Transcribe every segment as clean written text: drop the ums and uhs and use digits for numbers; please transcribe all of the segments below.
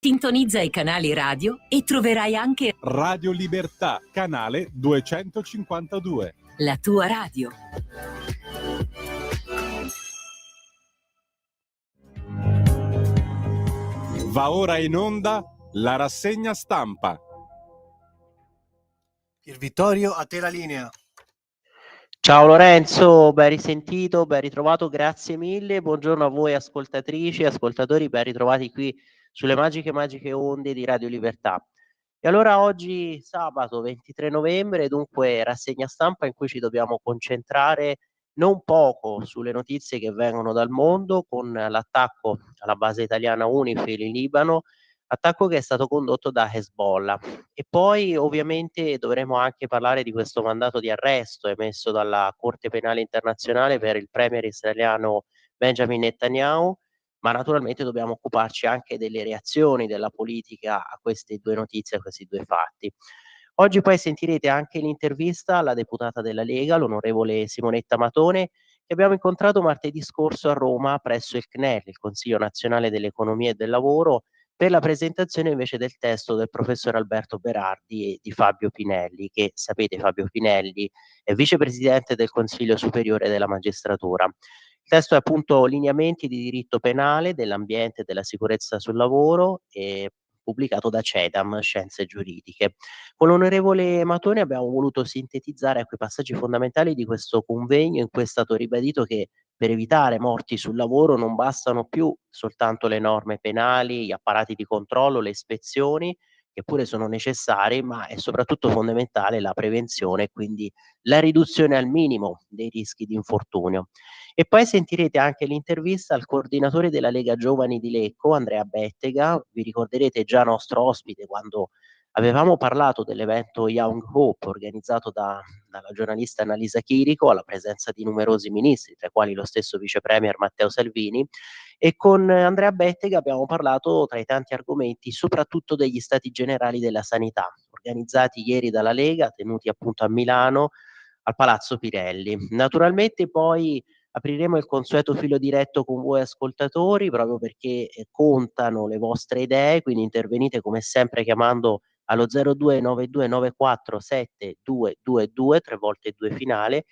Sintonizza i canali radio e troverai anche Radio Libertà, canale 252. la tua radio. Va ora in onda la rassegna stampa. Pier Vittorio, a te la linea. Ciao Lorenzo, ben risentito, ben ritrovato, grazie mille. Buongiorno a voi ascoltatrici e ascoltatori, ben ritrovati qui sulle magiche onde di Radio Libertà. E allora oggi sabato 23 novembre, dunque rassegna stampa in cui ci dobbiamo concentrare non poco sulle notizie che vengono dal mondo, con l'attacco alla base italiana UNIFIL in Libano, attacco che è stato condotto da Hezbollah. E poi ovviamente dovremo anche parlare di questo mandato di arresto emesso dalla Corte Penale Internazionale per il premier israeliano Benjamin Netanyahu, ma naturalmente dobbiamo occuparci anche delle reazioni della politica a queste due notizie, a questi due fatti. Oggi poi sentirete anche l'intervista alla deputata della Lega, l'onorevole Simonetta Matone, che abbiamo incontrato martedì scorso a Roma presso il CNEL, il Consiglio Nazionale dell'Economia e del Lavoro, per la presentazione invece del testo del professor Alberto Berardi e di Fabio Pinelli, che sapete Fabio Pinelli è vicepresidente del Consiglio Superiore della Magistratura. Il testo è appunto lineamenti di diritto penale, dell'ambiente e della sicurezza sul lavoro, pubblicato da CEDAM, Scienze Giuridiche. Con l'onorevole Matone abbiamo voluto sintetizzare i passaggi fondamentali di questo convegno in cui è stato ribadito che per evitare morti sul lavoro non bastano più soltanto le norme penali, gli apparati di controllo, le ispezioni, che pure sono necessari, ma è soprattutto fondamentale la prevenzione e quindi la riduzione al minimo dei rischi di infortunio. E poi sentirete anche l'intervista al coordinatore della Lega Giovani di Lecco, Andrea Bettega. Vi ricorderete già nostro ospite quando avevamo parlato dell'evento Young Hope organizzato dalla giornalista Annalisa Chirico alla presenza di numerosi ministri, tra i quali lo stesso vice premier Matteo Salvini, e con Andrea Bettega abbiamo parlato tra i tanti argomenti soprattutto degli stati generali della sanità, organizzati ieri dalla Lega, tenuti appunto a Milano al Palazzo Pirelli. Naturalmente poi apriremo il consueto filo diretto con voi ascoltatori, proprio perché contano le vostre idee, quindi intervenite come sempre chiamando allo 0292947222, 3 volte 2 finale,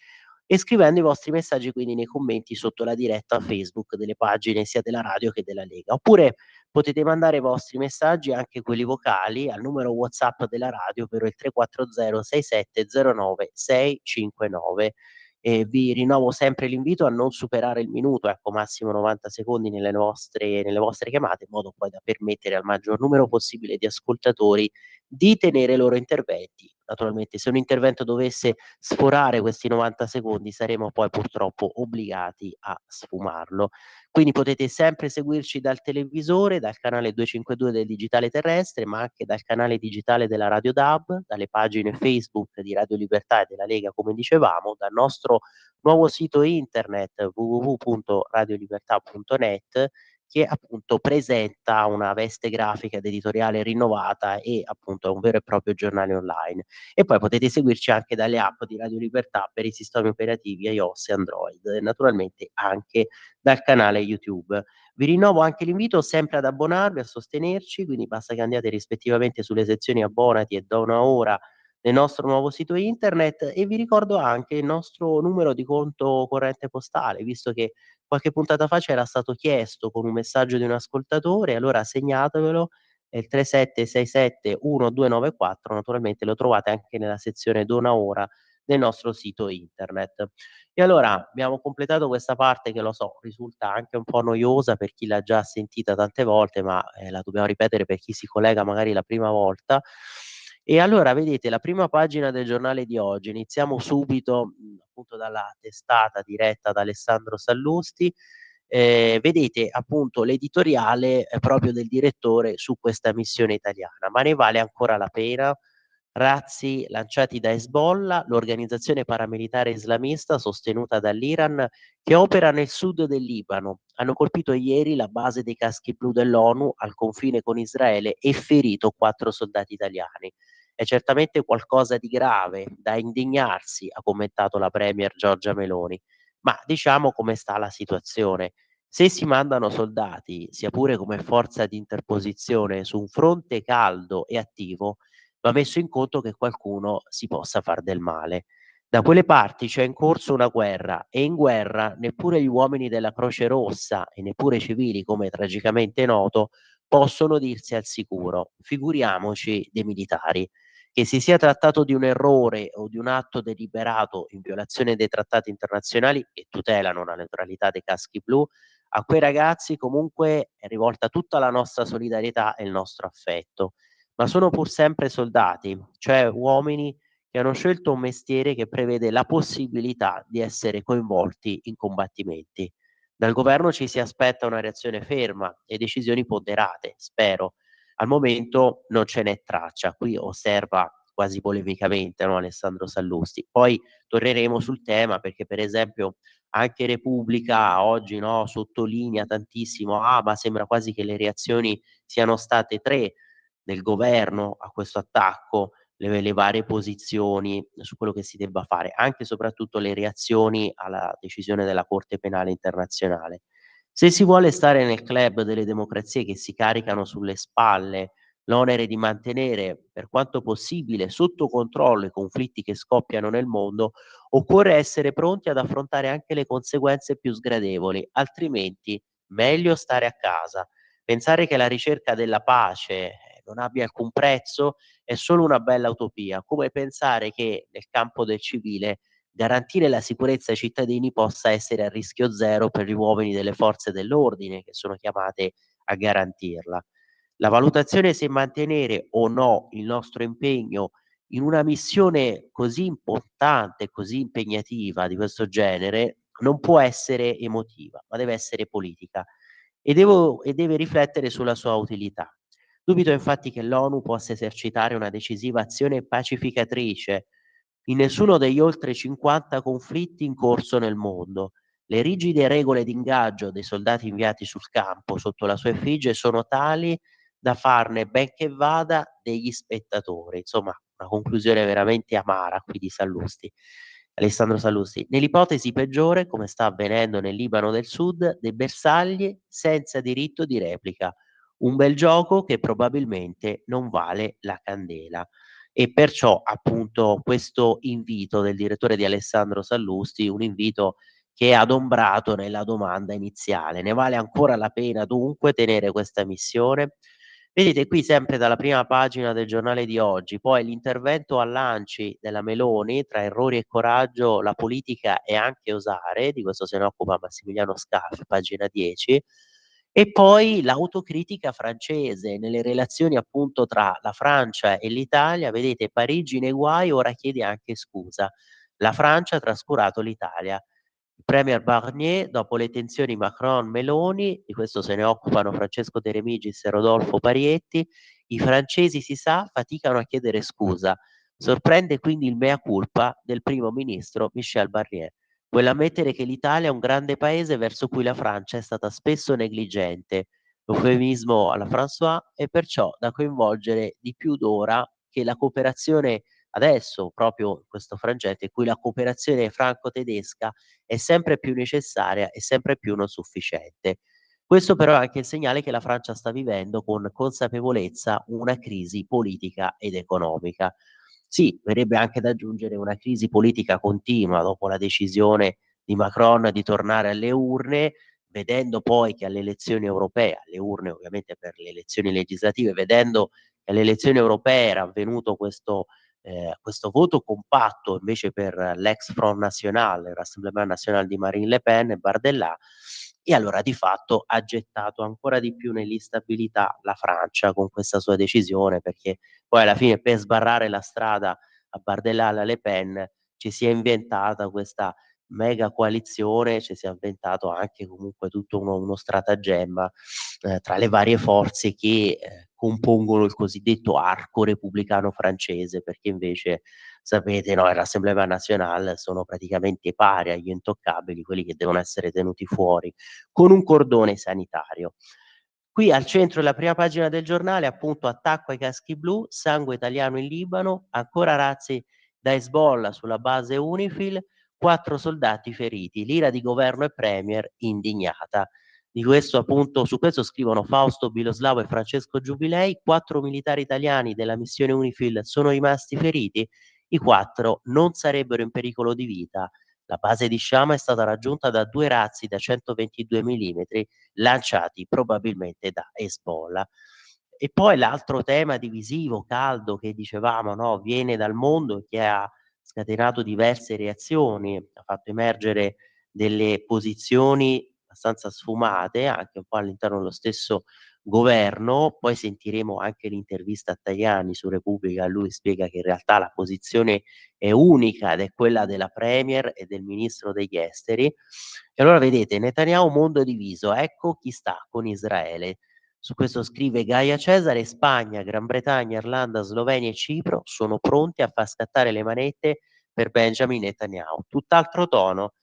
e scrivendo i vostri messaggi quindi nei commenti sotto la diretta Facebook delle pagine sia della radio che della Lega. Oppure potete mandare i vostri messaggi, anche quelli vocali, al numero WhatsApp della radio, ovvero il 340 6709 659. E vi rinnovo sempre l'invito a non superare il minuto, ecco, massimo 90 secondi nelle vostre chiamate, in modo poi da permettere al maggior numero possibile di ascoltatori di tenere i loro interventi. Naturalmente, se un intervento dovesse sforare questi 90 secondi, saremo poi purtroppo obbligati a sfumarlo. Quindi potete sempre seguirci dal televisore, dal canale 252 del digitale terrestre, ma anche dal canale digitale della Radio DAB, dalle pagine Facebook di Radio Libertà e della Lega, come dicevamo, dal nostro nuovo sito internet www.radiolibertà.net, che appunto presenta una veste grafica ed editoriale rinnovata e appunto è un vero e proprio giornale online. E poi potete seguirci anche dalle app di Radio Libertà per i sistemi operativi iOS e Android, e naturalmente anche dal canale YouTube. Vi rinnovo anche l'invito sempre ad abbonarvi, a sostenerci, quindi basta che andiate rispettivamente sulle sezioni abbonati e dona ora nel nostro nuovo sito internet, e vi ricordo anche il nostro numero di conto corrente postale, visto che qualche puntata fa c'era stato chiesto con un messaggio di un ascoltatore, allora segnatevelo, è il 37671294, naturalmente lo trovate anche nella sezione dona ora del nostro sito internet. E allora abbiamo completato questa parte che, lo so, risulta anche un po' noiosa per chi l'ha già sentita tante volte, ma la dobbiamo ripetere per chi si collega magari la prima volta. E allora vedete la prima pagina del giornale di oggi, iniziamo subito appunto dalla testata diretta da Alessandro Sallusti. Vedete appunto l'editoriale proprio del direttore su questa missione italiana. Ma ne vale ancora la pena? Razzi lanciati da Hezbollah, l'organizzazione paramilitare islamista sostenuta dall'Iran, che opera nel sud del Libano. Hanno colpito ieri la base dei caschi blu dell'ONU al confine con Israele e ferito 4 soldati italiani. È certamente qualcosa di grave, da indignarsi, ha commentato la premier Giorgia Meloni. Ma diciamo come sta la situazione. Se si mandano soldati, sia pure come forza di interposizione, su un fronte caldo e attivo, va messo in conto che qualcuno si possa far del male. Da quelle parti c'è in corso una guerra e in guerra neppure gli uomini della Croce Rossa e neppure i civili, come tragicamente è noto, possono dirsi al sicuro. Figuriamoci dei militari. Che si sia trattato di un errore o di un atto deliberato in violazione dei trattati internazionali che tutelano la neutralità dei caschi blu, a quei ragazzi comunque è rivolta tutta la nostra solidarietà e il nostro affetto, ma sono pur sempre soldati, cioè uomini che hanno scelto un mestiere che prevede la possibilità di essere coinvolti in combattimenti. Dal governo ci si aspetta una reazione ferma e decisioni ponderate, spero. Al momento non ce n'è traccia, qui osserva quasi polemicamente, no, Alessandro Sallusti. Poi torneremo sul tema perché per esempio anche Repubblica oggi, no, sottolinea tantissimo, ma sembra quasi che le reazioni siano state 3 del governo a questo attacco, le varie posizioni su quello che si debba fare, anche e soprattutto le reazioni alla decisione della Corte Penale Internazionale. Se si vuole stare nel club delle democrazie che si caricano sulle spalle l'onere di mantenere, per quanto possibile, sotto controllo i conflitti che scoppiano nel mondo, occorre essere pronti ad affrontare anche le conseguenze più sgradevoli, altrimenti meglio stare a casa. Pensare che la ricerca della pace non abbia alcun prezzo è solo una bella utopia, come pensare che nel campo del civile garantire la sicurezza ai cittadini possa essere a rischio zero per gli uomini delle forze dell'ordine che sono chiamate a garantirla. La valutazione se mantenere o no il nostro impegno in una missione così importante, così impegnativa di questo genere, non può essere emotiva, ma deve essere politica e deve riflettere sulla sua utilità. Dubito infatti che l'ONU possa esercitare una decisiva azione pacificatrice in nessuno degli oltre 50 conflitti in corso nel mondo. Le rigide regole di ingaggio dei soldati inviati sul campo sotto la sua effigie sono tali da farne, ben che vada, degli spettatori. Insomma, una conclusione veramente amara qui di Sallusti. Alessandro Sallusti. Nell'ipotesi peggiore, come sta avvenendo nel Libano del Sud, dei bersagli senza diritto di replica. Un bel gioco che probabilmente non vale la candela. E perciò appunto questo invito del direttore di Alessandro Sallusti, un invito che è adombrato nella domanda iniziale. Ne vale ancora la pena dunque tenere questa missione? Vedete qui sempre dalla prima pagina del giornale di oggi, poi l'intervento a lanci della Meloni tra errori e coraggio, la politica e anche osare, di questo se ne occupa Massimiliano Scaffi, pagina 10, e poi l'autocritica francese nelle relazioni appunto tra la Francia e l'Italia, vedete Parigi nei guai, ora chiede anche scusa. La Francia ha trascurato l'Italia. Il premier Barnier, dopo le tensioni Macron-Meloni, di questo se ne occupano Francesco De Remigis e Rodolfo Parietti, i francesi si sa faticano a chiedere scusa. Sorprende quindi il mea culpa del primo ministro Michel Barnier, quell'ammettere che l'Italia è un grande paese verso cui la Francia è stata spesso negligente, eufemismo alla François, e perciò da coinvolgere di più d'ora che la cooperazione adesso, proprio in questo frangente, in cui la cooperazione franco-tedesca è sempre più necessaria e sempre più non sufficiente. Questo però è anche il segnale che la Francia sta vivendo con consapevolezza una crisi politica ed economica. Sì, verrebbe anche da aggiungere una crisi politica continua dopo la decisione di Macron di tornare alle urne, vedendo poi che alle elezioni europee, alle urne ovviamente per le elezioni legislative, vedendo che alle elezioni europee era avvenuto questo voto compatto invece per l'ex Front National, il Rassemblement National di Marine Le Pen e Bardella, e allora di fatto ha gettato ancora di più nell'instabilità la Francia con questa sua decisione, perché poi alla fine per sbarrare la strada a Bardella e alla Le Pen ci si è inventata questa mega coalizione, ci si è inventato anche comunque tutto uno stratagemma tra le varie forze che compongono il cosiddetto arco repubblicano francese, perché invece sapete, no, l'Assemblea Nationale sono praticamente pari agli intoccabili, quelli che devono essere tenuti fuori con un cordone sanitario. Qui al centro della prima pagina del giornale, appunto, attacco ai caschi blu, sangue italiano in Libano, ancora razzi da Hezbollah sulla base UNIFIL, 4 soldati feriti, l'ira di governo e premier indignata. Di questo appunto, su questo scrivono Fausto Biloslavo e Francesco Giubilei. 4 militari italiani della missione UNIFIL sono rimasti feriti, i 4 non sarebbero in pericolo di vita. La base di Shama è stata raggiunta da 2 razzi da 122 millimetri lanciati probabilmente da Hezbollah. E poi l'altro tema divisivo, caldo, che dicevamo, no, viene dal mondo, che ha scatenato diverse reazioni, ha fatto emergere delle posizioni abbastanza sfumate, anche un po' all'interno dello stesso governo. Poi sentiremo anche l'intervista a Tajani su Repubblica, lui spiega che in realtà la posizione è unica ed è quella della premier e del ministro degli esteri. E allora vedete, Netanyahu mondo diviso, ecco chi sta con Israele. Su questo scrive Gaia Cesare: Spagna, Gran Bretagna, Irlanda, Slovenia e Cipro sono pronti a far scattare le manette per Benjamin Netanyahu. Tutt'altro tono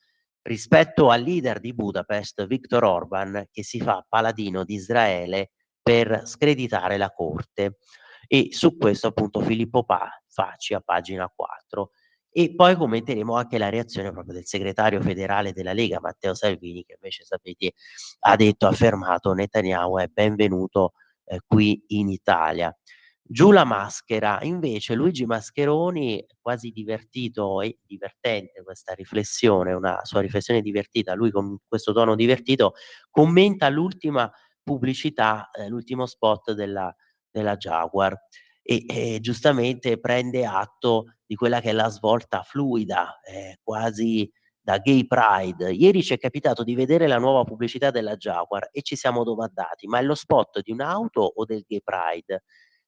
rispetto al leader di Budapest, Viktor Orban, che si fa paladino di Israele per screditare la corte. E su questo appunto Filippo Facci a pagina 4. E poi commenteremo anche la reazione proprio del segretario federale della Lega, Matteo Salvini, che invece sapete ha detto, ha affermato: Netanyahu è benvenuto qui in Italia. Giù la maschera, invece Luigi Mascheroni, quasi divertito e divertente questa riflessione, una sua riflessione divertita, lui con questo tono divertito commenta l'ultima pubblicità, l'ultimo spot della Jaguar e giustamente prende atto di quella che è la svolta fluida, quasi da gay pride. Ieri ci è capitato di vedere la nuova pubblicità della Jaguar e ci siamo domandati: ma è lo spot di un'auto o del gay pride?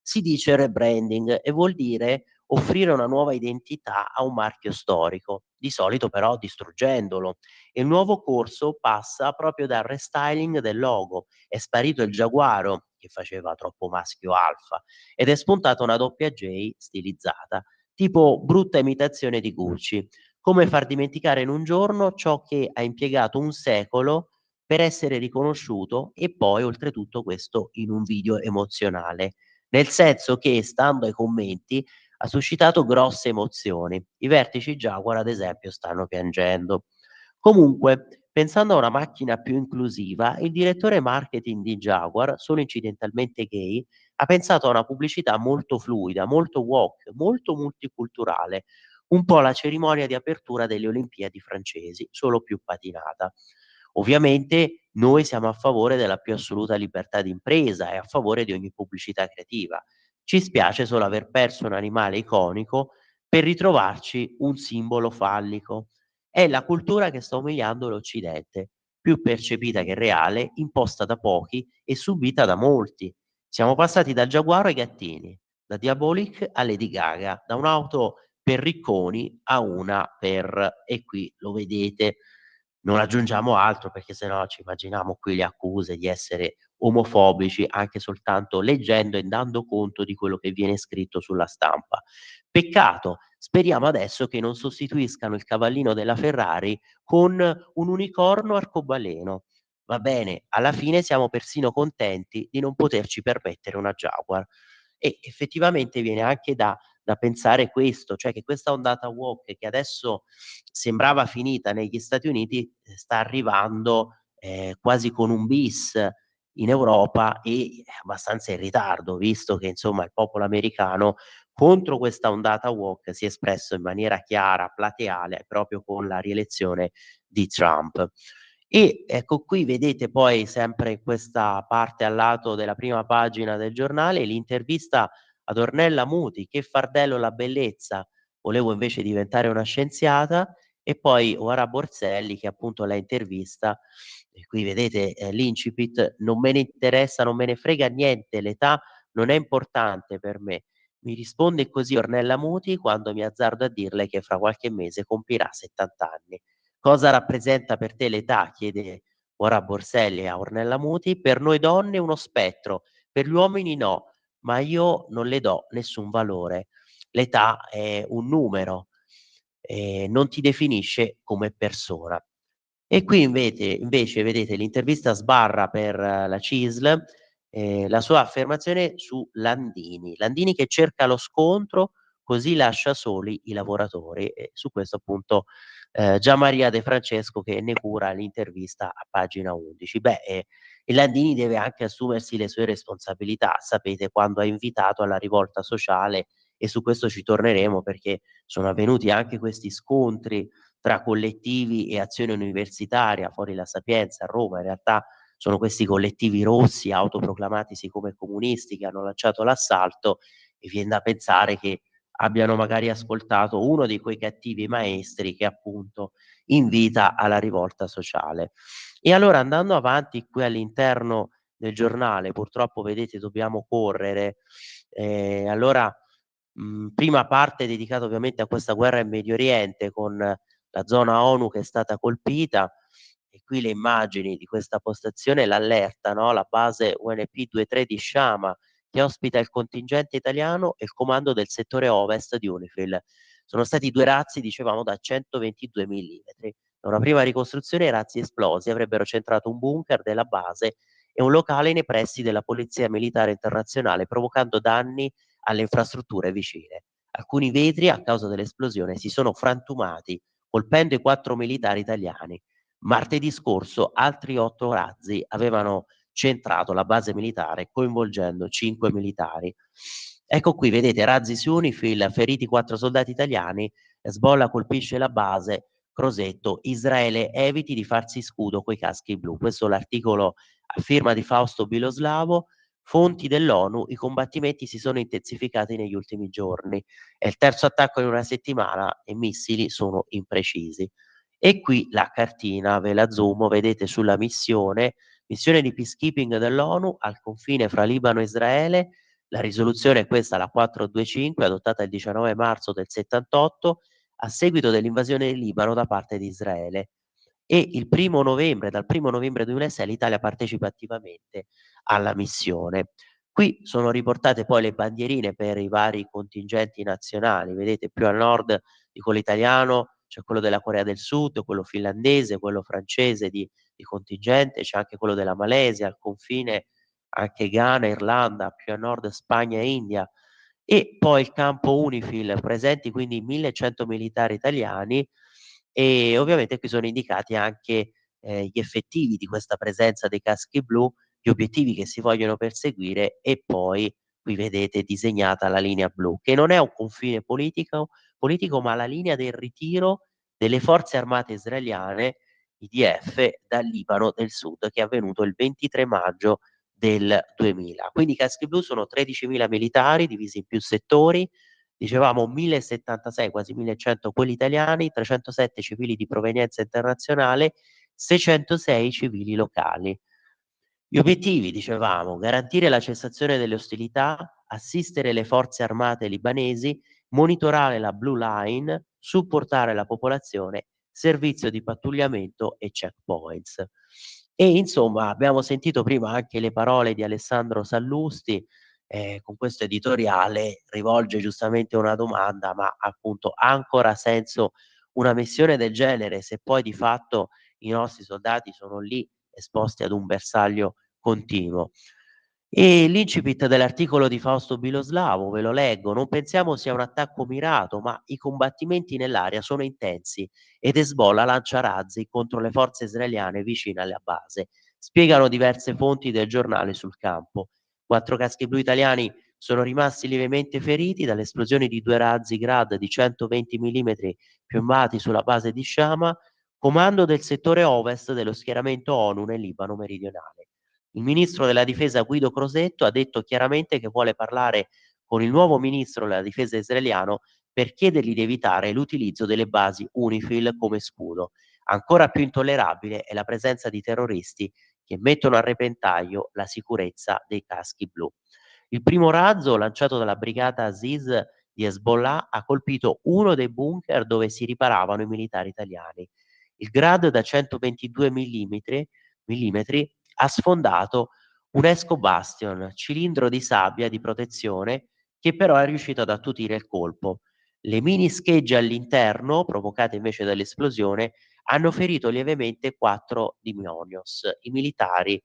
Si dice rebranding e vuol dire offrire una nuova identità a un marchio storico, di solito però distruggendolo. E il nuovo corso passa proprio dal restyling del logo. È sparito il giaguaro, che faceva troppo maschio alfa, ed è spuntata una doppia J stilizzata, tipo brutta imitazione di Gucci. Come far dimenticare in un giorno ciò che ha impiegato un secolo per essere riconosciuto, e poi oltretutto questo in un video emozionale. Nel senso che, stando ai commenti, ha suscitato grosse emozioni. I vertici Jaguar, ad esempio, stanno piangendo. Comunque, pensando a una macchina più inclusiva, il direttore marketing di Jaguar, solo incidentalmente gay, ha pensato a una pubblicità molto fluida, molto woke, molto multiculturale, un po' la cerimonia di apertura delle Olimpiadi francesi, solo più patinata. Ovviamente noi siamo a favore della più assoluta libertà di impresa e a favore di ogni pubblicità creativa. Ci spiace solo aver perso un animale iconico per ritrovarci un simbolo fallico. È la cultura che sta umiliando l'Occidente, più percepita che reale, imposta da pochi e subita da molti. Siamo passati dal giaguaro ai gattini, da Diabolic a Lady Gaga, da un'auto per ricconi a una per, e qui lo vedete, non aggiungiamo altro perché sennò ci immaginiamo qui le accuse di essere omofobici anche soltanto leggendo e dando conto di quello che viene scritto sulla stampa. Peccato, speriamo adesso che non sostituiscano il cavallino della Ferrari con un unicorno arcobaleno. Va bene, alla fine siamo persino contenti di non poterci permettere una Jaguar. E effettivamente viene anche da pensare questo, cioè che questa ondata woke che adesso sembrava finita negli Stati Uniti, sta arrivando quasi con un bis in Europa e abbastanza in ritardo, visto che insomma il popolo americano contro questa ondata woke si è espresso in maniera chiara, plateale, proprio con la rielezione di Trump. E ecco qui vedete poi sempre in questa parte a lato della prima pagina del giornale l'intervista ad Ornella Muti: "Che fardello la bellezza, volevo invece diventare una scienziata", e poi Ora Borselli che appunto la intervista, e qui vedete l'incipit: "Non me ne interessa, non me ne frega niente, l'età non è importante per me". Mi risponde così Ornella Muti quando mi azzardo a dirle che fra qualche mese compirà 70 anni. "Cosa rappresenta per te l'età?" chiede ora Borselli a Ornella Muti. "Per noi donne uno spettro, per gli uomini no, ma io non le do nessun valore. L'età è un numero, non ti definisce come persona". E qui invece vedete l'intervista sbarra per la CISL, la sua affermazione su Landini. Landini che cerca lo scontro così lascia soli i lavoratori. E su questo appunto Gianmaria De Francesco che ne cura l'intervista a pagina 11. E Landini deve anche assumersi le sue responsabilità, sapete, quando ha invitato alla rivolta sociale, e su questo ci torneremo perché sono avvenuti anche questi scontri tra collettivi e azione universitaria, fuori la Sapienza a Roma. In realtà sono questi collettivi rossi autoproclamatisi come comunisti che hanno lanciato l'assalto, e viene da pensare che abbiano magari ascoltato uno di quei cattivi maestri che appunto invita alla rivolta sociale. E allora, andando avanti qui all'interno del giornale, purtroppo vedete dobbiamo correre, allora prima parte dedicata ovviamente a questa guerra in Medio Oriente con la zona ONU che è stata colpita, e qui le immagini di questa postazione, l'allerta, no, la base UNP-23 di Shama, che ospita il contingente italiano e il comando del settore ovest di UNIFIL. Sono stati 2 razzi, dicevamo, da 122 millimetri. Da una prima ricostruzione i razzi esplosi avrebbero centrato un bunker della base e un locale nei pressi della Polizia Militare Internazionale, provocando danni alle infrastrutture vicine. Alcuni vetri, a causa dell'esplosione, si sono frantumati, colpendo i 4 militari italiani. Martedì scorso altri 8 razzi avevano centrato la base militare, coinvolgendo 5 militari. Ecco qui, vedete, razzi su UNIFIL, feriti 4 soldati italiani, Hezbollah colpisce la base, Crosetto, Israele eviti di farsi scudo coi caschi blu. Questo è l'articolo a firma di Fausto Biloslavo. Fonti dell'ONU, i combattimenti si sono intensificati negli ultimi giorni. È il terzo attacco in una settimana e missili sono imprecisi. E qui la cartina, ve la zoom, vedete sulla missione di peacekeeping dell'ONU al confine fra Libano e Israele. La risoluzione è questa, la 425, adottata il 19 marzo del 78, a seguito dell'invasione del Libano da parte di Israele. E dal 1° novembre 2006 l'Italia partecipa attivamente alla missione. Qui sono riportate poi le bandierine per i vari contingenti nazionali, vedete più a nord di quello italiano c'è quello della Corea del Sud, quello finlandese, quello francese di contingente, c'è anche quello della Malesia, al confine anche Ghana, Irlanda, più a nord Spagna e India, e poi il campo UNIFIL, presenti quindi 1100 militari italiani, e ovviamente qui sono indicati anche gli effettivi di questa presenza dei caschi blu, gli obiettivi che si vogliono perseguire, e poi qui vedete disegnata la linea blu, che non è un confine politico ma la linea del ritiro delle forze armate israeliane, IDF, dal Libano del Sud, che è avvenuto il 23 maggio del 2000. Quindi i caschi blu sono 13.000 militari divisi in più settori, dicevamo 1.076, quasi 1.100 quelli italiani, 307 civili di provenienza internazionale, 606 civili locali. Gli obiettivi, dicevamo, garantire la cessazione delle ostilità, assistere le forze armate libanesi, monitorare la Blue Line, supportare la popolazione, servizio di pattugliamento e checkpoints. E insomma, abbiamo sentito prima anche le parole di Alessandro Sallusti, con questo editoriale rivolge giustamente una domanda, ma appunto ha ancora senso una missione del genere se poi di fatto i nostri soldati sono lì esposti ad un bersaglio continuo? E l'incipit dell'articolo di Fausto Biloslavo, ve lo leggo: non pensiamo sia un attacco mirato, ma i combattimenti nell'area sono intensi ed Hezbollah lancia razzi contro le forze israeliane vicine alla base. Spiegano diverse fonti del giornale sul campo. 4 caschi blu italiani sono rimasti lievemente feriti dalle esplosioni di 2 razzi Grad di 120 millimetri piombati sulla base di Shama, comando del settore ovest dello schieramento ONU nel Libano meridionale. Il ministro della difesa Guido Crosetto ha detto chiaramente che vuole parlare con il nuovo ministro della difesa israeliano per chiedergli di evitare l'utilizzo delle basi UNIFIL come scudo. Ancora più intollerabile è la presenza di terroristi che mettono a repentaglio la sicurezza dei caschi blu. Il primo razzo, lanciato dalla brigata Aziz di Hezbollah, ha colpito uno dei bunker dove si riparavano i militari italiani. Il Grad da 122 millimetri ha sfondato un Esco Bastion, cilindro di sabbia di protezione, che però è riuscito ad attutire il colpo. Le mini schegge all'interno, provocate invece dall'esplosione, hanno ferito lievemente 4 Dimonios, i militari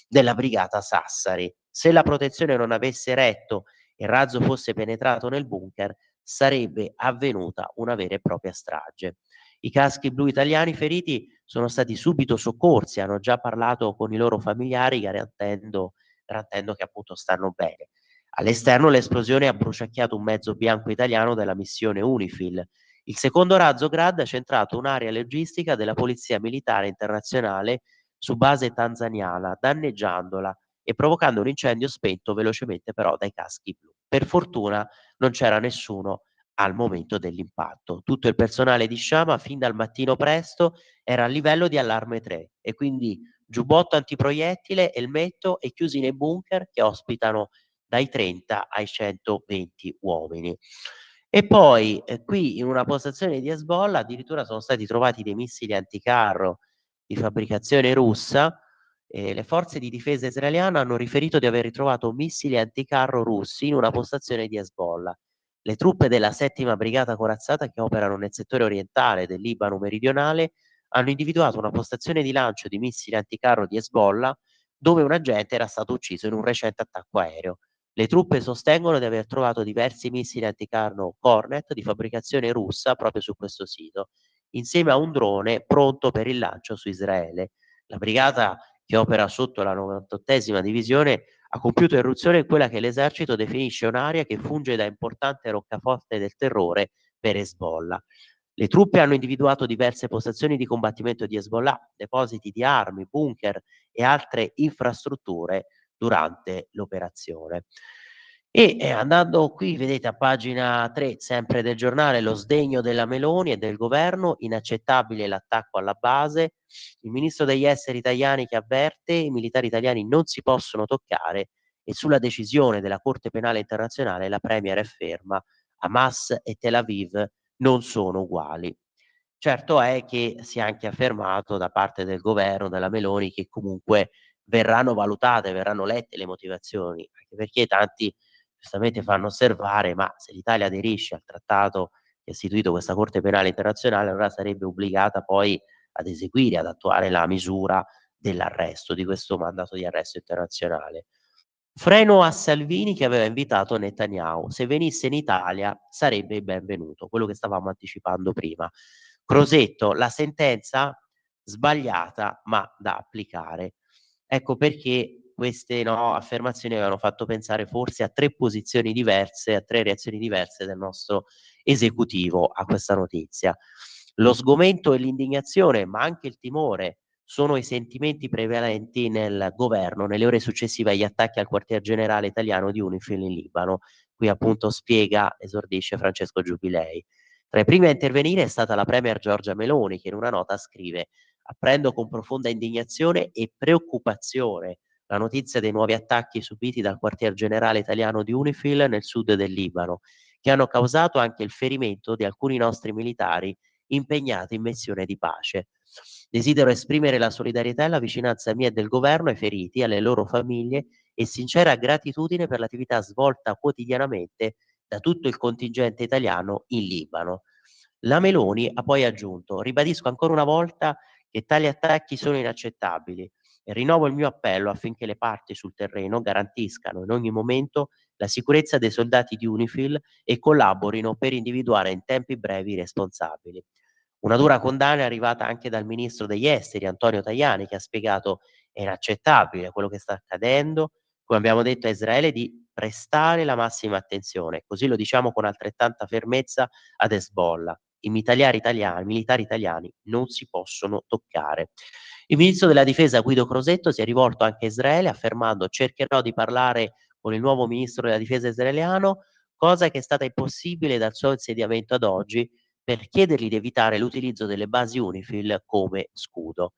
della brigata Sassari. Se la protezione non avesse retto e il razzo fosse penetrato nel bunker, sarebbe avvenuta una vera e propria strage. I caschi blu italiani feriti sono stati subito soccorsi, hanno già parlato con i loro familiari garantendo che appunto stanno bene. All'esterno l'esplosione ha bruciacchiato un mezzo bianco italiano della missione UNIFIL. Il secondo razzo Grad ha centrato un'area logistica della Polizia Militare Internazionale su base tanzaniana, danneggiandola e provocando un incendio spento velocemente però dai caschi blu. Per fortuna non c'era nessuno al momento dell'impatto. Tutto il personale di Shama fin dal mattino presto era a livello di allarme 3 e quindi giubbotto antiproiettile, elmetto e chiusi nei bunker che ospitano dai 30 ai 120 uomini. E poi qui in una postazione di Hezbollah addirittura sono stati trovati dei missili anticarro di fabbricazione russa. Le forze di difesa israeliane hanno riferito di aver ritrovato missili anticarro russi in una postazione di Hezbollah. Le truppe della settima brigata corazzata che operano nel settore orientale del Libano meridionale hanno individuato una postazione di lancio di missili anticarro di Hezbollah dove un agente era stato ucciso in un recente attacco aereo. Le truppe sostengono di aver trovato diversi missili anticarro Kornet di fabbricazione russa proprio su questo sito, insieme a un drone pronto per il lancio su Israele. La brigata che opera sotto la 98esima divisione ha compiuto irruzione in quella che l'esercito definisce un'area che funge da importante roccaforte del terrore per Hezbollah. Le truppe hanno individuato diverse postazioni di combattimento di Hezbollah, depositi di armi, bunker e altre infrastrutture durante l'operazione. E andando qui, vedete a pagina 3, sempre del giornale, lo sdegno della Meloni e del governo, inaccettabile l'attacco alla base, il ministro degli esteri italiani che avverte i militari italiani non si possono toccare e sulla decisione della Corte Penale Internazionale la Premier è ferma, Hamas e Tel Aviv non sono uguali. Certo è che si è anche affermato da parte del governo, della Meloni, che comunque verranno valutate, verranno lette le motivazioni, anche perché tanti giustamente fanno osservare, ma se l'Italia aderisce al trattato che ha istituito questa Corte Penale Internazionale, allora sarebbe obbligata poi ad eseguire, ad attuare la misura dell'arresto, di questo mandato di arresto internazionale. Freno a Salvini che aveva invitato Netanyahu. Se venisse in Italia sarebbe il benvenuto, quello che stavamo anticipando prima. Crosetto, la sentenza sbagliata ma da applicare. Ecco perché queste affermazioni avevano fatto pensare forse a 3 posizioni diverse, a 3 reazioni diverse del nostro esecutivo a questa notizia. Lo sgomento e l'indignazione, ma anche il timore, sono i sentimenti prevalenti nel governo nelle ore successive agli attacchi al quartier generale italiano di UNIFIL in Libano. Qui appunto spiega, esordisce Francesco Giubilei. Tra i primi a intervenire è stata la premier Giorgia Meloni, che in una nota scrive: apprendo con profonda indignazione e preoccupazione la notizia dei nuovi attacchi subiti dal quartier generale italiano di UNIFIL nel sud del Libano, che hanno causato anche il ferimento di alcuni nostri militari impegnati in missione di pace. Desidero esprimere la solidarietà e la vicinanza mia e del governo ai feriti, alle loro famiglie e sincera gratitudine per l'attività svolta quotidianamente da tutto il contingente italiano in Libano. La Meloni ha poi aggiunto: ribadisco ancora una volta che tali attacchi sono inaccettabili e rinnovo il mio appello affinché le parti sul terreno garantiscano in ogni momento la sicurezza dei soldati di UNIFIL e collaborino per individuare in tempi brevi i responsabili. Una dura condanna è arrivata anche dal ministro degli esteri Antonio Tajani, che ha spiegato: è inaccettabile quello che sta accadendo, come abbiamo detto a Israele di prestare la massima attenzione, così lo diciamo con altrettanta fermezza ad Hezbollah. I militari italiani non si possono toccare. Il ministro della difesa Guido Crosetto si è rivolto anche a Israele affermando: cercherò di parlare con il nuovo ministro della difesa israeliano, cosa che è stata impossibile dal suo insediamento ad oggi, per chiedergli di evitare l'utilizzo delle basi UNIFIL come scudo.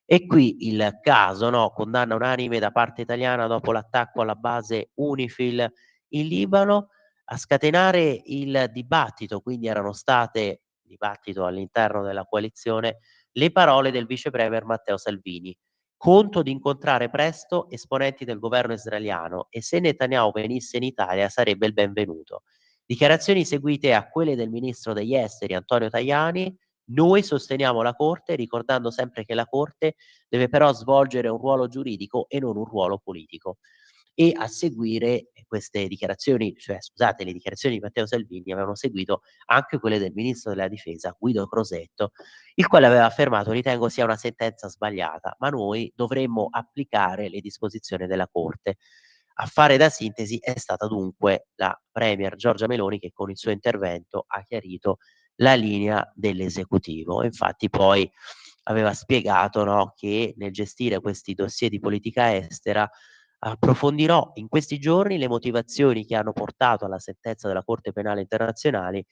E qui il caso, condanna unanime da parte italiana dopo l'attacco alla base UNIFIL in Libano, a scatenare il dibattito, quindi erano state, dibattito all'interno della coalizione, le parole del vice premier Matteo Salvini: conto di incontrare presto esponenti del governo israeliano e se Netanyahu venisse in Italia sarebbe il benvenuto. Dichiarazioni seguite a quelle del ministro degli esteri Antonio Tajani: noi sosteniamo la Corte, ricordando sempre che la Corte deve però svolgere un ruolo giuridico e non un ruolo politico. e a seguire queste dichiarazioni, cioè scusate, le dichiarazioni di Matteo Salvini avevano seguito anche quelle del ministro della difesa Guido Crosetto, il quale aveva affermato: ritengo sia una sentenza sbagliata, ma noi dovremmo applicare le disposizioni della Corte. A fare da sintesi è stata dunque la Premier Giorgia Meloni, che con il suo intervento ha chiarito la linea dell'esecutivo. Infatti poi aveva spiegato, no, che nel gestire questi dossier di politica estera approfondirò in questi giorni le motivazioni che hanno portato alla sentenza della Corte Penale Internazionale,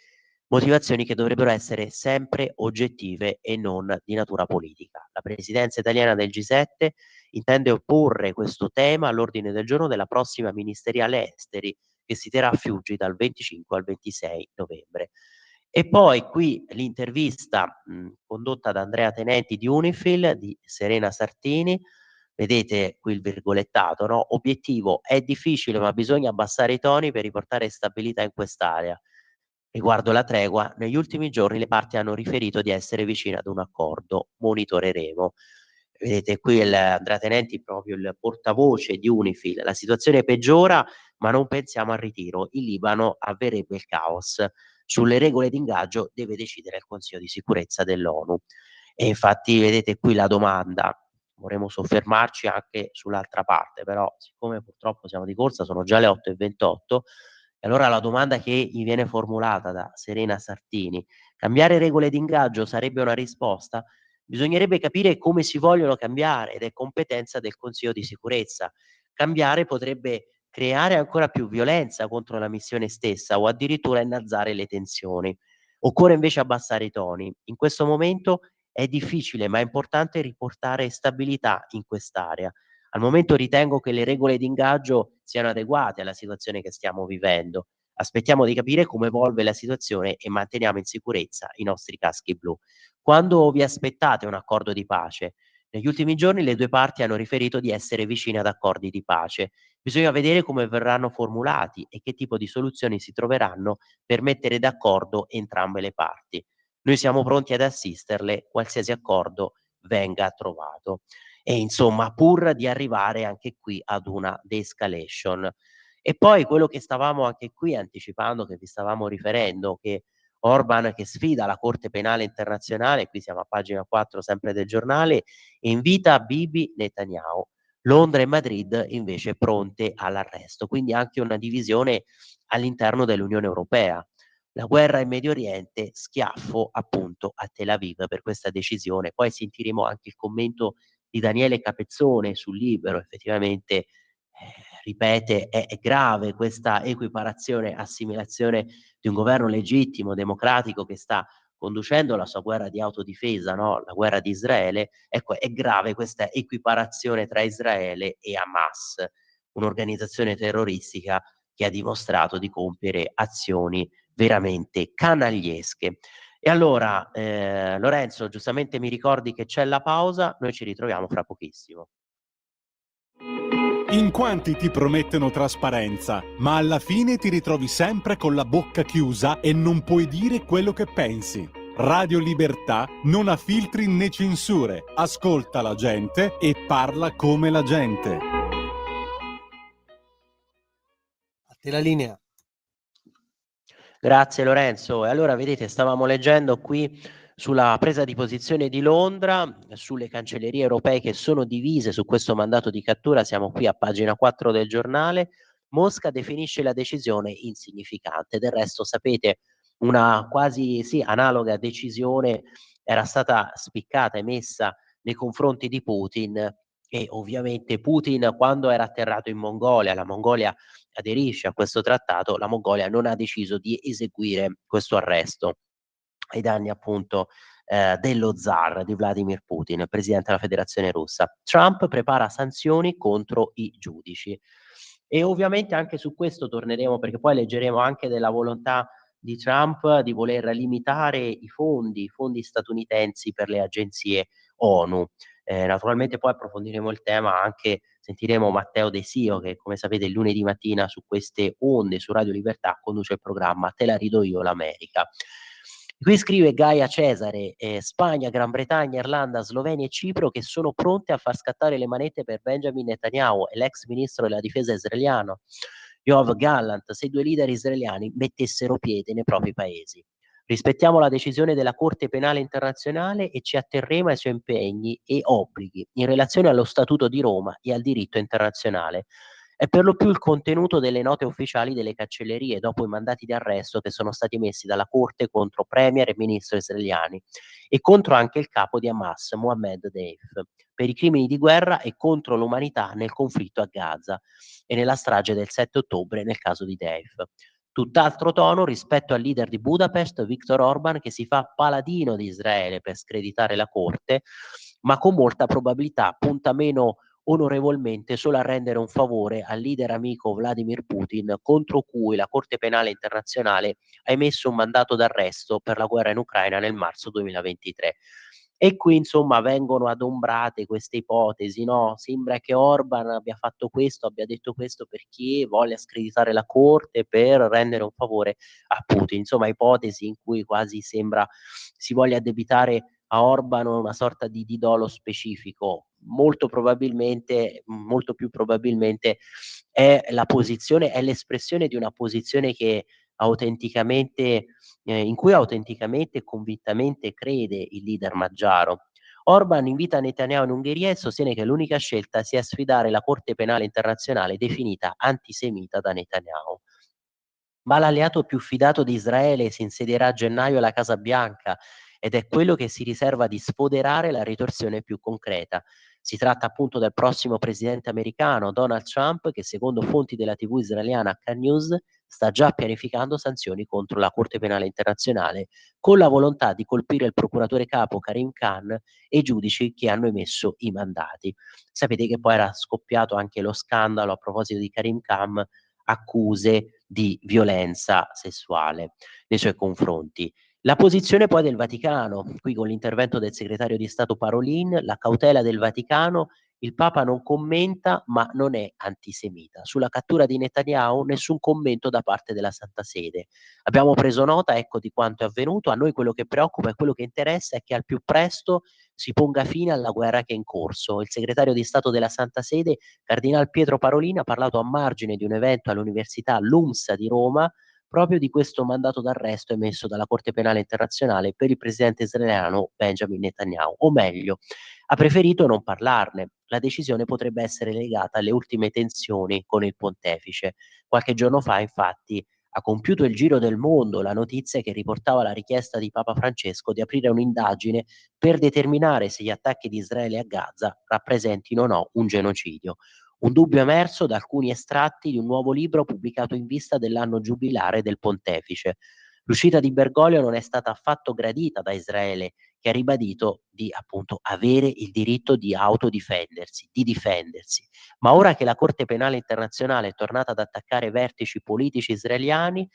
motivazioni che dovrebbero essere sempre oggettive e non di natura politica. La presidenza italiana del G7 intende opporre questo tema all'ordine del giorno della prossima ministeriale esteri, che si terrà a Fiuggi dal 25 al 26 novembre. E poi qui l'intervista condotta da Andrea Tenenti di Unifil, di Serena Sartini. Vedete qui il virgolettato, no? Obiettivo: è difficile, ma bisogna abbassare i toni per riportare stabilità in quest'area. Riguardo la tregua, negli ultimi giorni le parti hanno riferito di essere vicine ad un accordo, monitoreremo. Vedete qui Andrea Tenenti, proprio il portavoce di Unifil. La situazione peggiora, ma non pensiamo al ritiro. In Libano avverrebbe il caos. Sulle regole di ingaggio deve decidere il Consiglio di sicurezza dell'ONU. E infatti vedete qui la domanda. Vorremmo soffermarci anche sull'altra parte, però siccome purtroppo siamo di corsa, sono già le 8:28, e allora la domanda che gli viene formulata da Serena Sartini: cambiare regole di ingaggio sarebbe una risposta? Bisognerebbe capire come si vogliono cambiare ed è competenza del Consiglio di sicurezza. Cambiare potrebbe creare ancora più violenza contro la missione stessa o addirittura innalzare le tensioni. Occorre invece abbassare i toni. In questo momento è difficile, ma è importante riportare stabilità in quest'area. Al momento ritengo che le regole di ingaggio siano adeguate alla situazione che stiamo vivendo. Aspettiamo di capire come evolve la situazione e manteniamo in sicurezza i nostri caschi blu. Quando vi aspettate un accordo di pace? Negli ultimi giorni le due parti hanno riferito di essere vicine ad accordi di pace. Bisogna vedere come verranno formulati e che tipo di soluzioni si troveranno per mettere d'accordo entrambe le parti. Noi siamo pronti ad assisterle qualsiasi accordo venga trovato. E insomma, pur di arrivare anche qui ad una de-escalation. E poi quello che stavamo anche qui anticipando, che vi stavamo riferendo, che Orban che sfida la Corte Penale Internazionale, qui siamo a pagina 4 sempre del giornale, e invita Bibi Netanyahu. Londra e Madrid invece pronte all'arresto, quindi anche una divisione all'interno dell'Unione Europea. La guerra in Medio Oriente, schiaffo appunto a Tel Aviv per questa decisione. Poi sentiremo anche il commento di Daniele Capezzone sul Libero. Effettivamente ripete, è grave questa equiparazione, assimilazione di un governo legittimo, democratico, che sta conducendo la sua guerra di autodifesa, no? La guerra di Israele. Ecco, è grave questa equiparazione tra Israele e Hamas, un'organizzazione terroristica che ha dimostrato di compiere azioni veramente canagliesche. E allora, Lorenzo, giustamente mi ricordi che c'è la pausa, noi ci ritroviamo fra pochissimo. In quanti ti promettono trasparenza, ma alla fine ti ritrovi sempre con la bocca chiusa e non puoi dire quello che pensi. Radio Libertà non ha filtri né censure, ascolta la gente e parla come la gente. A te la linea. Grazie Lorenzo. E allora vedete, stavamo leggendo qui sulla presa di posizione di Londra, sulle cancellerie europee che sono divise su questo mandato di cattura. Siamo qui a pagina 4 del giornale. Mosca definisce la decisione insignificante. Del resto sapete, una quasi analoga decisione era stata spiccata, emessa nei confronti di Putin, e ovviamente Putin, quando era atterrato in Mongolia, la Mongolia aderisce a questo trattato, la Mongolia non ha deciso di eseguire questo arresto ai danni appunto dello zar di Vladimir Putin, presidente della Federazione Russa. Trump prepara sanzioni contro i giudici. E ovviamente anche su questo torneremo, perché poi leggeremo anche della volontà di Trump di voler limitare i fondi statunitensi per le agenzie ONU. Naturalmente poi approfondiremo il tema, anche sentiremo Matteo De Sio, che come sapete il lunedì mattina su queste onde, su Radio Libertà, conduce il programma Te la rido io l'America. Qui scrive Gaia Cesare, Spagna, Gran Bretagna, Irlanda, Slovenia e Cipro che sono pronte a far scattare le manette per Benjamin Netanyahu e l'ex ministro della difesa israeliano Yoav Gallant se i due leader israeliani mettessero piede nei propri paesi. Rispettiamo la decisione della Corte Penale Internazionale e ci atterremo ai suoi impegni e obblighi in relazione allo Statuto di Roma e al diritto internazionale. È per lo più il contenuto delle note ufficiali delle cancellerie dopo i mandati di arresto che sono stati messi dalla Corte contro premier e ministro israeliani e contro anche il capo di Hamas, Mohammed Deif, per i crimini di guerra e contro l'umanità nel conflitto a Gaza e nella strage del 7 ottobre nel caso di Deif. Tutt'altro tono rispetto al leader di Budapest, Viktor Orban, che si fa paladino di Israele per screditare la Corte, ma con molta probabilità punta meno onorevolmente solo a rendere un favore al leader amico Vladimir Putin, contro cui la Corte Penale Internazionale ha emesso un mandato d'arresto per la guerra in Ucraina nel marzo 2023. E qui insomma vengono adombrate queste ipotesi, no? Sembra che Orban abbia fatto questo, abbia detto questo perché voglia screditare la Corte per rendere un favore a Putin. Insomma, ipotesi in cui quasi sembra si voglia addebitare a Orban una sorta di dolo specifico. Molto più probabilmente è la posizione, è l'espressione di una posizione che autenticamente in cui autenticamente e convintamente crede il leader maggiaro. Orban invita Netanyahu in Ungheria e sostiene che l'unica scelta sia sfidare la Corte Penale Internazionale definita antisemita da Netanyahu. Ma l'alleato più fidato di Israele si insedierà a gennaio alla Casa Bianca ed è quello che si riserva di sfoderare la ritorsione più concreta. Si tratta appunto del prossimo presidente americano, Donald Trump, che secondo fonti della TV israeliana Khan News sta già pianificando sanzioni contro la Corte Penale Internazionale con la volontà di colpire il procuratore capo Karim Khan e i giudici che hanno emesso i mandati. Sapete che poi era scoppiato anche lo scandalo a proposito di Karim Khan, accuse di violenza sessuale nei suoi confronti. La posizione poi del Vaticano, qui con l'intervento del segretario di Stato Parolin, la cautela del Vaticano, il Papa non commenta ma non è antisemita. Sulla cattura di Netanyahu nessun commento da parte della Santa Sede. Abbiamo preso nota, ecco, di quanto è avvenuto, a noi quello che preoccupa e quello che interessa è che al più presto si ponga fine alla guerra che è in corso. Il segretario di Stato della Santa Sede, Cardinal Pietro Parolin, ha parlato a margine di un evento all'Università LUMSA di Roma proprio di questo mandato d'arresto emesso dalla Corte Penale Internazionale per il presidente israeliano Benjamin Netanyahu, o meglio, ha preferito non parlarne. La decisione potrebbe essere legata alle ultime tensioni con il pontefice. Qualche giorno fa, infatti, ha compiuto il giro del mondo la notizia che riportava la richiesta di Papa Francesco di aprire un'indagine per determinare se gli attacchi di Israele a Gaza rappresentino o no un genocidio. Un dubbio emerso da alcuni estratti di un nuovo libro pubblicato in vista dell'anno giubilare del pontefice. L'uscita di Bergoglio non è stata affatto gradita da Israele, che ha ribadito di appunto avere il diritto di autodifendersi, di difendersi. Ma ora che la Corte Penale Internazionale è tornata ad attaccare vertici politici israeliani,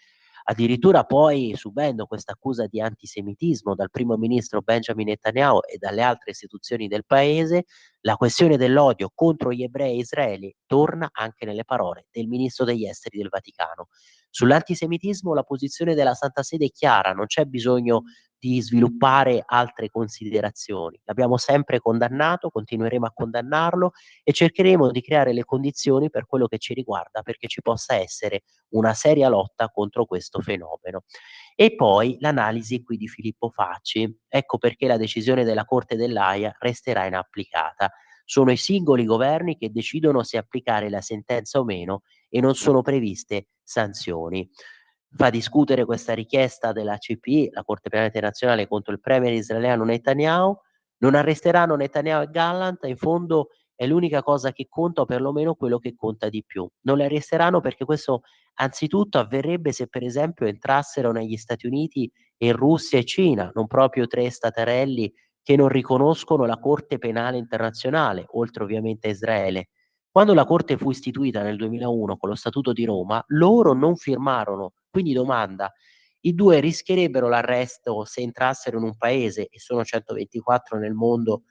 addirittura poi subendo questa accusa di antisemitismo dal primo ministro Benjamin Netanyahu e dalle altre istituzioni del paese, la questione dell'odio contro gli ebrei e Israele torna anche nelle parole del ministro degli esteri del Vaticano. Sull'antisemitismo la posizione della Santa Sede è chiara, non c'è bisogno di sviluppare altre considerazioni. L'abbiamo sempre condannato, continueremo a condannarlo e cercheremo di creare le condizioni per quello che ci riguarda perché ci possa essere una seria lotta contro questo fenomeno. E poi l'analisi qui di Filippo Facci, ecco perché la decisione della Corte dell'Aia resterà inapplicata. Sono i singoli governi che decidono se applicare la sentenza o meno e non sono previste sanzioni. Fa discutere questa richiesta della CPI, la Corte Penale Internazionale, contro il premier israeliano Netanyahu. Non arresteranno Netanyahu e Gallant, in fondo è l'unica cosa che conta, o perlomeno quello che conta di più. Non li arresteranno perché questo anzitutto avverrebbe se per esempio entrassero negli Stati Uniti e Russia e Cina, non proprio tre staterelli che non riconoscono la Corte Penale Internazionale, oltre ovviamente a Israele. Quando la Corte fu istituita nel 2001 con lo Statuto di Roma, loro non firmarono. Quindi domanda, i due rischierebbero l'arresto se entrassero in un paese, e sono 124 nel mondo,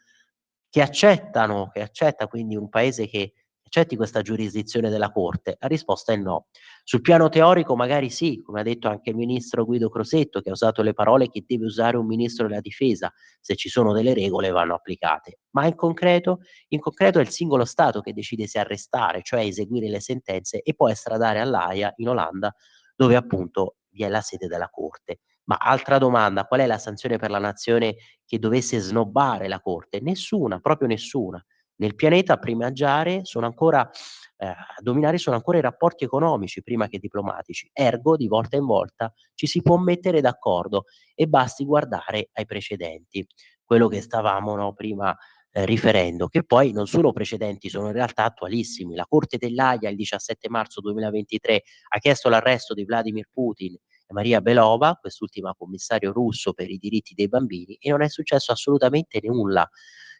che accetta quindi un paese che accetti questa giurisdizione della Corte? La risposta è no. Sul piano teorico magari sì, come ha detto anche il ministro Guido Crosetto, che ha usato le parole che deve usare un ministro della difesa: se ci sono delle regole vanno applicate. Ma in concreto? In concreto è il singolo Stato che decide se arrestare, cioè eseguire le sentenze, e poi estradare all'Aia in Olanda, dove appunto vi è la sede della Corte. Ma altra domanda: qual è la sanzione per la nazione che dovesse snobbare la Corte? Nessuna, proprio nessuna. Nel pianeta a primeggiare sono ancora a dominare sono ancora i rapporti economici prima che diplomatici. Ergo, di volta in volta ci si può mettere d'accordo e basti guardare ai precedenti. Quello che stavamo, no, prima riferendo, che poi non sono precedenti, sono in realtà attualissimi. La Corte dell'Aia il 17 marzo 2023 ha chiesto l'arresto di Vladimir Putin e Maria Belova, quest'ultima commissario russo per i diritti dei bambini, e non è successo assolutamente nulla.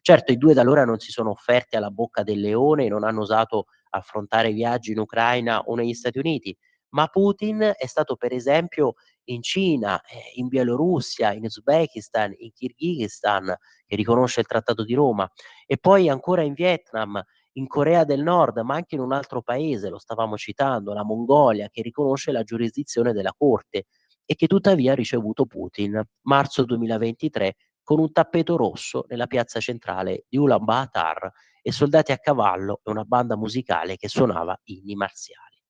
Certo, i due da allora non si sono offerti alla bocca del leone, non hanno osato affrontare viaggi in Ucraina o negli Stati Uniti, ma Putin è stato per esempio in Cina, in Bielorussia, in Uzbekistan, in Kirghizistan, che riconosce il Trattato di Roma, e poi ancora in Vietnam, in Corea del Nord, ma anche in un altro paese, lo stavamo citando, la Mongolia, che riconosce la giurisdizione della Corte e che tuttavia ha ricevuto Putin, marzo 2023, con un tappeto rosso nella piazza centrale di Ulaanbaatar e soldati a cavallo e una banda musicale che suonava inni marziali.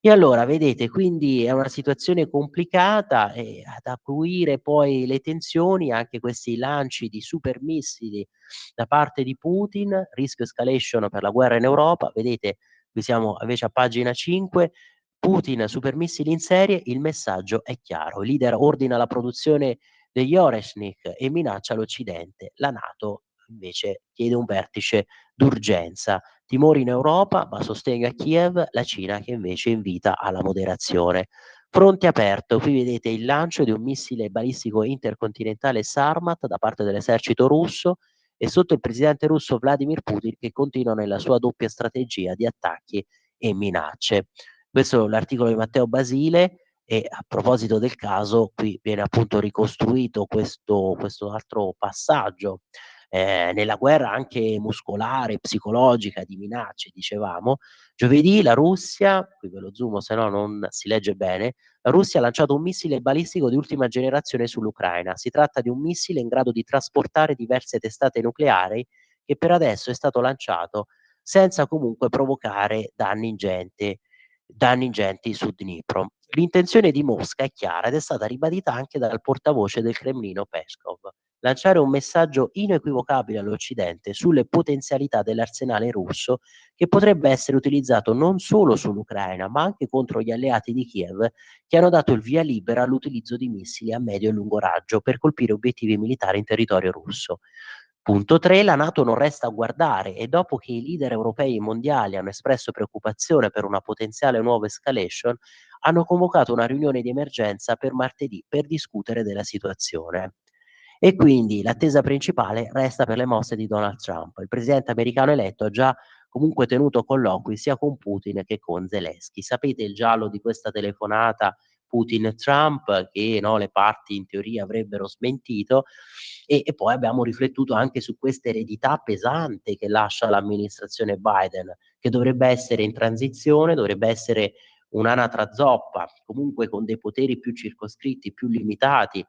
E allora vedete, quindi è una situazione complicata, e ad acuire poi le tensioni anche questi lanci di super missili da parte di Putin, rischio escalation per la guerra in Europa. Vedete, qui siamo invece a pagina 5, Putin super missili in serie, il messaggio è chiaro, il leader ordina la produzione degli Oreshnik e minaccia l'Occidente, la NATO invece chiede un vertice d'urgenza. Timori in Europa, ma sostegno a Kiev, la Cina che invece invita alla moderazione. Fronte aperto, qui vedete il lancio di un missile balistico intercontinentale Sarmat da parte dell'esercito russo e sotto il presidente russo Vladimir Putin che continua nella sua doppia strategia di attacchi e minacce. Questo è l'articolo di Matteo Basile. E a proposito del caso, qui viene appunto ricostruito questo altro passaggio nella guerra anche muscolare, psicologica, di minacce, dicevamo. Giovedì la Russia, qui ve lo zoomo se no non si legge bene, la Russia ha lanciato un missile balistico di ultima generazione sull'Ucraina. Si tratta di un missile in grado di trasportare diverse testate nucleari che per adesso è stato lanciato senza comunque provocare danni ingenti su Dnipro. L'intenzione di Mosca è chiara ed è stata ribadita anche dal portavoce del Cremlino Peskov: lanciare un messaggio inequivocabile all'Occidente sulle potenzialità dell'arsenale russo, che potrebbe essere utilizzato non solo sull'Ucraina, ma anche contro gli alleati di Kiev, che hanno dato il via libera all'utilizzo di missili a medio e lungo raggio per colpire obiettivi militari in territorio russo. Punto 3, la NATO non resta a guardare e dopo che i leader europei e mondiali hanno espresso preoccupazione per una potenziale nuova escalation, hanno convocato una riunione di emergenza per martedì per discutere della situazione. E quindi l'attesa principale resta per le mosse di Donald Trump. Il presidente americano eletto ha già comunque tenuto colloqui sia con Putin che con Zelensky. Sapete il giallo di questa telefonata Putin-Trump che, no, le parti in teoria avrebbero smentito, e poi abbiamo riflettuto anche su questa eredità pesante che lascia l'amministrazione Biden, che dovrebbe essere in transizione, dovrebbe essere un'anatra zoppa, comunque con dei poteri più circoscritti, più limitati,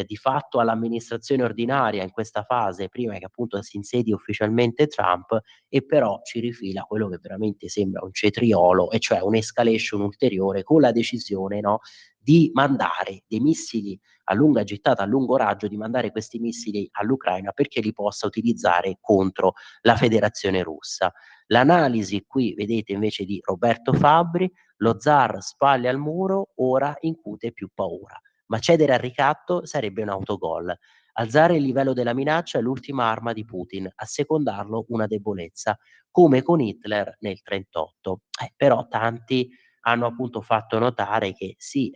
di fatto all'amministrazione ordinaria in questa fase, prima che appunto si insedi ufficialmente Trump, e però ci rifila quello che veramente sembra un cetriolo, e cioè un'escalation ulteriore con la decisione, no, di mandare dei missili a lunga gittata, a lungo raggio, di mandare questi missili all'Ucraina perché li possa utilizzare contro la Federazione Russa. L'analisi qui, vedete, invece di Roberto Fabbri: lo zar spalle al muro, ora incute più paura. Ma cedere al ricatto sarebbe un autogol. Alzare il livello della minaccia è l'ultima arma di Putin, assecondarlo una debolezza, come con Hitler nel 1938. Però tanti hanno appunto fatto notare che sì,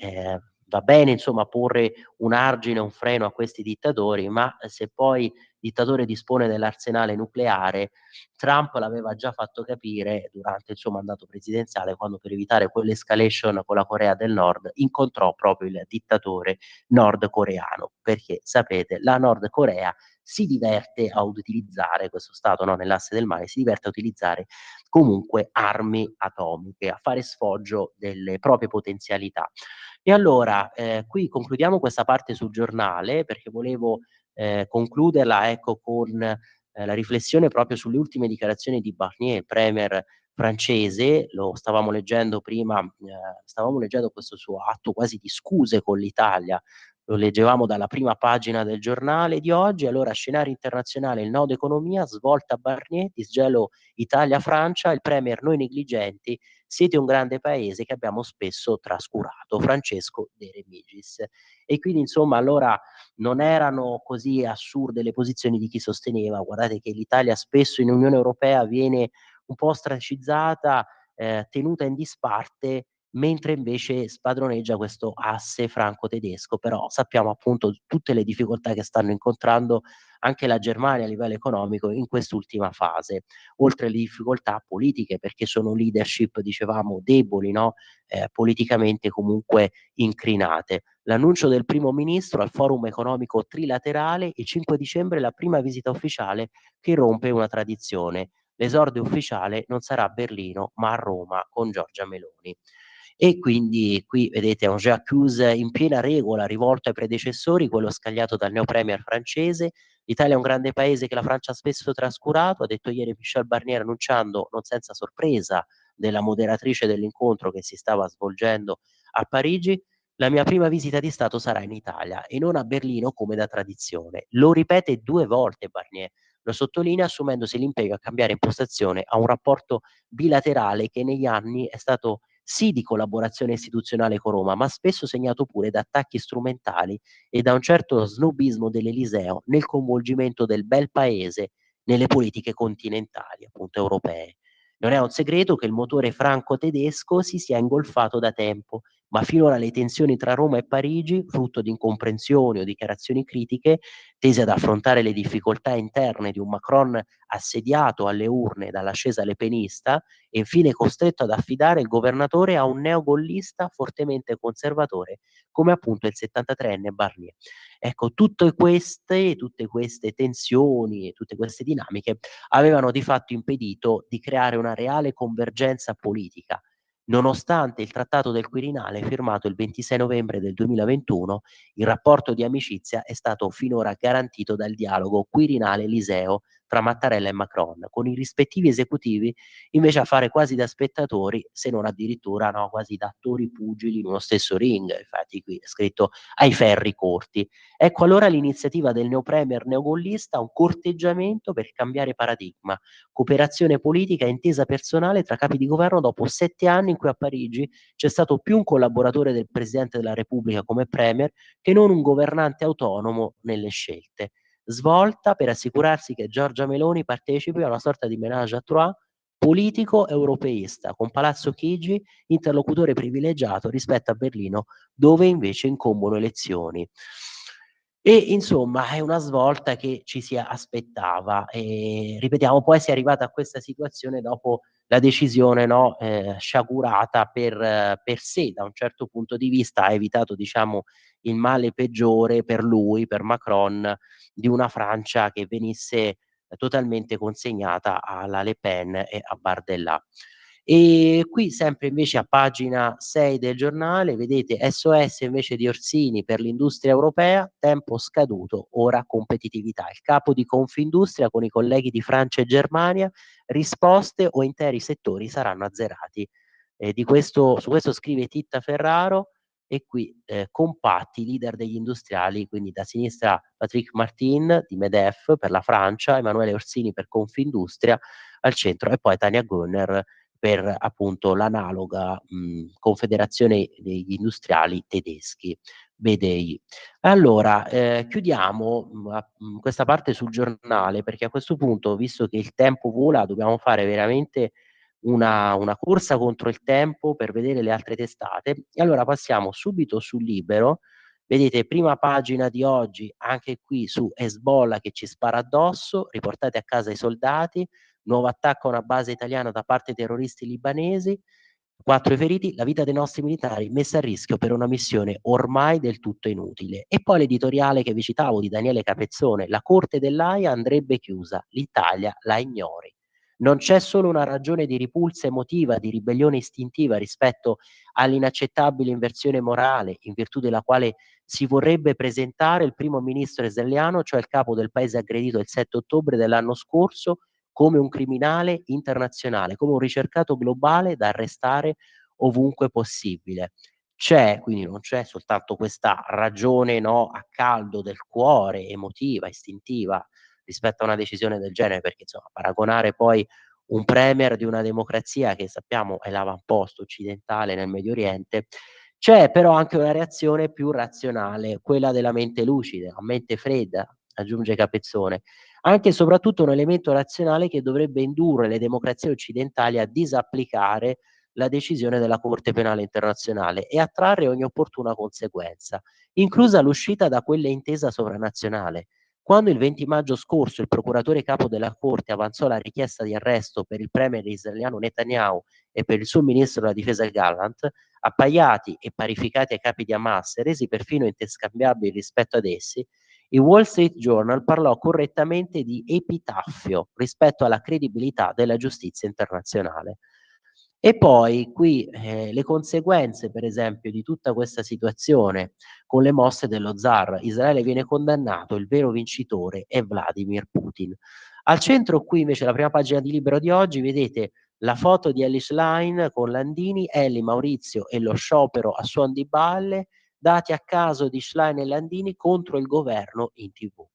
va bene insomma porre un argine, un freno a questi dittatori, ma se poi il dittatore dispone dell'arsenale nucleare, Trump l'aveva già fatto capire durante il suo mandato presidenziale, quando per evitare quell'escalation con la Corea del Nord incontrò proprio il dittatore nordcoreano, perché sapete, la Nord Corea si diverte a utilizzare, questo Stato, no, nell'asse del mare, si diverte a utilizzare comunque armi atomiche, a fare sfoggio delle proprie potenzialità. E allora, qui concludiamo questa parte sul giornale, perché volevo concluderla, ecco, con la riflessione proprio sulle ultime dichiarazioni di Barnier, premier francese. Lo stavamo leggendo prima, stavamo leggendo questo suo atto quasi di scuse con l'Italia, lo leggevamo dalla prima pagina del giornale di oggi. Allora, scenario internazionale, il nodo economia, svolta Barnier, disgelo Italia-Francia, il premier noi negligenti, siete un grande paese che abbiamo spesso trascurato, Francesco De Remigis. E quindi insomma allora non erano così assurde le posizioni di chi sosteneva, guardate che l'Italia spesso in Unione Europea viene un po' ostracizzata, tenuta in disparte, mentre invece spadroneggia questo asse franco-tedesco. Però sappiamo appunto tutte le difficoltà che stanno incontrando anche la Germania a livello economico in quest'ultima fase, oltre alle difficoltà politiche, perché sono leadership, dicevamo, deboli, no? Politicamente comunque incrinate. L'annuncio del primo ministro al forum economico trilaterale, il 5 dicembre la prima visita ufficiale che rompe una tradizione. L'esordio ufficiale non sarà a Berlino, ma a Roma con Giorgia Meloni. E quindi qui vedete un j'accuse in piena regola rivolto ai predecessori, quello scagliato dal neo-premier francese. L'Italia è un grande paese che la Francia ha spesso trascurato, ha detto ieri Michel Barnier, annunciando, non senza sorpresa, della moderatrice dell'incontro che si stava svolgendo a Parigi. La mia prima visita di Stato sarà in Italia e non a Berlino come da tradizione. Lo ripete 2 volte Barnier, lo sottolinea assumendosi l'impegno a cambiare impostazione a un rapporto bilaterale che negli anni è stato sì di collaborazione istituzionale con Roma, ma spesso segnato pure da attacchi strumentali e da un certo snobismo dell'Eliseo nel coinvolgimento del bel paese nelle politiche continentali, appunto europee. Non è un segreto che il motore franco-tedesco si sia ingolfato da tempo, ma finora le tensioni tra Roma e Parigi, frutto di incomprensioni o dichiarazioni critiche, tese ad affrontare le difficoltà interne di un Macron assediato alle urne dall'ascesa lepenista e infine costretto ad affidare il governatore a un neogollista fortemente conservatore come appunto il 73enne Barnier. Ecco, tutte queste tensioni e tutte queste dinamiche avevano di fatto impedito di creare una reale convergenza politica. Nonostante il trattato del Quirinale firmato il 26 novembre del 2021, il rapporto di amicizia è stato finora garantito dal dialogo Quirinale-Eliseo tra Mattarella e Macron, con i rispettivi esecutivi invece a fare quasi da spettatori, se non addirittura no, quasi da attori pugili in uno stesso ring. Infatti qui è scritto ai ferri corti. Ecco allora l'iniziativa del neopremier neogollista, un corteggiamento per cambiare paradigma, cooperazione politica e intesa personale tra capi di governo dopo 7 anni in cui a Parigi c'è stato più un collaboratore del Presidente della Repubblica come premier che non un governante autonomo nelle scelte. Svolta per assicurarsi che Giorgia Meloni partecipi a una sorta di ménage à trois politico europeista, con Palazzo Chigi interlocutore privilegiato rispetto a Berlino, dove invece incombono elezioni. E insomma è una svolta che ci si aspettava e ripetiamo poi si è arrivata a questa situazione dopo la decisione no, sciagurata per sé da un certo punto di vista, ha evitato diciamo il male peggiore per lui, per Macron, di una Francia che venisse totalmente consegnata alla Le Pen e a Bardella. E qui sempre invece a pagina 6 del giornale vedete SOS invece di Orsini per l'industria europea, tempo scaduto, ora competitività. Il capo di Confindustria con i colleghi di Francia e Germania, risposte o interi settori saranno azzerati. Su questo scrive Titta Ferraro e qui compatti leader degli industriali, quindi da sinistra Patrick Martin di Medef per la Francia, Emanuele Orsini per Confindustria al centro e poi Tania Gunner per appunto l'analoga Confederazione degli Industriali Tedeschi, BDI. Allora, chiudiamo questa parte sul giornale perché a questo punto, visto che il tempo vola, dobbiamo fare veramente una corsa contro il tempo per vedere le altre testate. E allora passiamo subito sul Libero. Vedete, prima pagina di oggi, anche qui su Hezbollah che ci spara addosso, riportate a casa i soldati, nuovo attacco a una base italiana da parte dei terroristi libanesi. 4 i feriti, la vita dei nostri militari messa a rischio per una missione ormai del tutto inutile. E poi l'editoriale che vi citavo di Daniele Capezzone, la Corte dell'Aia andrebbe chiusa, l'Italia la ignori. Non c'è solo una ragione di ripulsa emotiva, di ribellione istintiva rispetto all'inaccettabile inversione morale, in virtù della quale si vorrebbe presentare il primo ministro israeliano, cioè il capo del paese aggredito il 7 ottobre dell'anno scorso, come un criminale internazionale, come un ricercato globale da arrestare ovunque possibile. C'è, quindi non c'è soltanto questa ragione, no, a caldo del cuore, emotiva, istintiva, rispetto a una decisione del genere, perché insomma paragonare poi un premier di una democrazia che sappiamo è l'avamposto occidentale nel Medio Oriente, c'è però anche una reazione più razionale, quella della mente lucida, a mente fredda, aggiunge Capezzone, anche e soprattutto un elemento razionale che dovrebbe indurre le democrazie occidentali a disapplicare la decisione della Corte Penale Internazionale e a trarre ogni opportuna conseguenza, inclusa l'uscita da quella intesa sovranazionale. Quando il 20 maggio scorso il procuratore capo della Corte avanzò la richiesta di arresto per il premier israeliano Netanyahu e per il suo ministro della difesa Gallant, appaiati e parificati ai capi di Hamas e resi perfino interscambiabili rispetto ad essi, il Wall Street Journal parlò correttamente di epitaffio rispetto alla credibilità della giustizia internazionale. E poi qui le conseguenze, per esempio, di tutta questa situazione con le mosse dello zar. Israele viene condannato, il vero vincitore è Vladimir Putin. Al centro qui invece la prima pagina di Libero di oggi vedete la foto di Ellis Line con Landini, Elli, Maurizio e lo sciopero a suon di balle dati a caso di Schlein e Landini contro il governo in TV.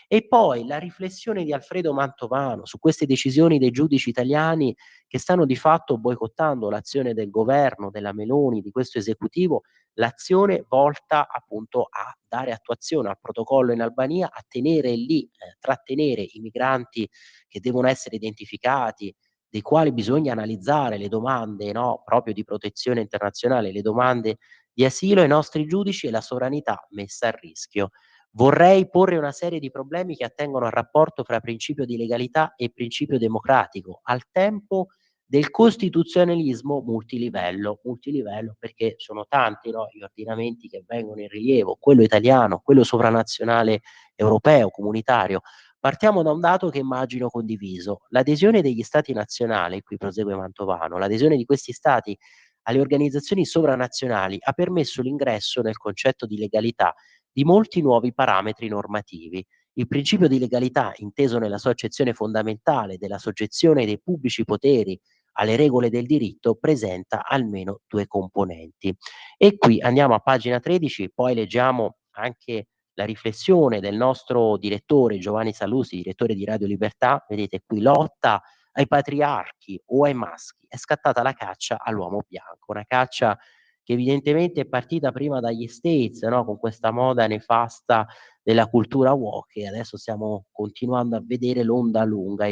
E poi la riflessione di Alfredo Mantovano su queste decisioni dei giudici italiani che stanno di fatto boicottando l'azione del governo, della Meloni, di questo esecutivo, l'azione volta appunto a dare attuazione al protocollo in Albania, a tenere lì, trattenere i migranti che devono essere identificati, dei quali bisogna analizzare le domande, no, proprio di protezione internazionale, le domande di asilo ai nostri giudici e la sovranità messa a rischio. Vorrei porre una serie di problemi che attengono al rapporto fra principio di legalità e principio democratico, al tempo del costituzionalismo multilivello. Multilivello perché sono tanti, no, gli ordinamenti che vengono in rilievo, quello italiano, quello sovranazionale europeo, comunitario. Partiamo da un dato che immagino condiviso. L'adesione degli stati nazionali, qui prosegue Mantovano, l'adesione di questi stati alle organizzazioni sovranazionali ha permesso l'ingresso nel concetto di legalità di molti nuovi parametri normativi. Il principio di legalità, inteso nella sua accezione fondamentale della soggezione dei pubblici poteri alle regole del diritto, presenta almeno due componenti. E qui andiamo a pagina 13, poi leggiamo anche la riflessione del nostro direttore Giovanni Sallusti, direttore di Radio Libertà. Vedete qui: lotta ai patriarchi o ai maschi, è scattata la caccia all'uomo bianco, una caccia che evidentemente è partita prima dagli States, no? Con questa moda nefasta della cultura woke, e adesso stiamo continuando a vedere l'onda lunga,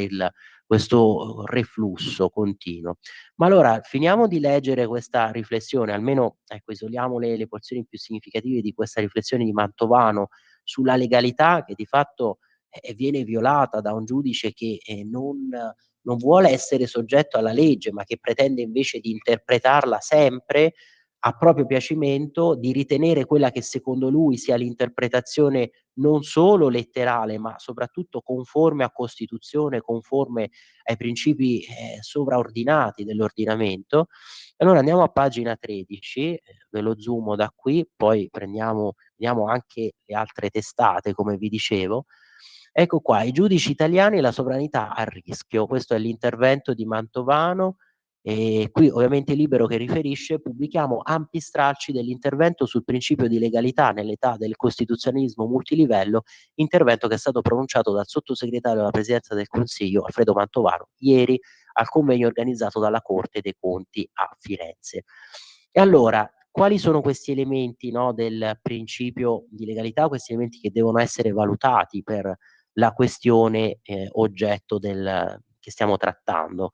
questo reflusso continuo. Ma allora finiamo di leggere questa riflessione, almeno ecco, isoliamo le porzioni più significative di questa riflessione di Mantovano sulla legalità, che di fatto viene violata da un giudice che non vuole essere soggetto alla legge, ma che pretende invece di interpretarla sempre a proprio piacimento, di ritenere quella che secondo lui sia l'interpretazione non solo letterale, ma soprattutto conforme a Costituzione, conforme ai principi sovraordinati dell'ordinamento. Allora andiamo a pagina 13, ve lo zoomo da qui, poi vediamo anche le altre testate, come vi dicevo. Ecco qua, i giudici italiani e la sovranità a rischio. Questo è l'intervento di Mantovano. E qui ovviamente Libero che riferisce: pubblichiamo ampi stralci dell'intervento sul principio di legalità nell'età del costituzionalismo multilivello, intervento che è stato pronunciato dal sottosegretario della Presidenza del Consiglio Alfredo Mantovano ieri al convegno organizzato dalla Corte dei Conti a Firenze. E allora, quali sono questi elementi, no, del principio di legalità, questi elementi che devono essere valutati per la questione oggetto che stiamo trattando?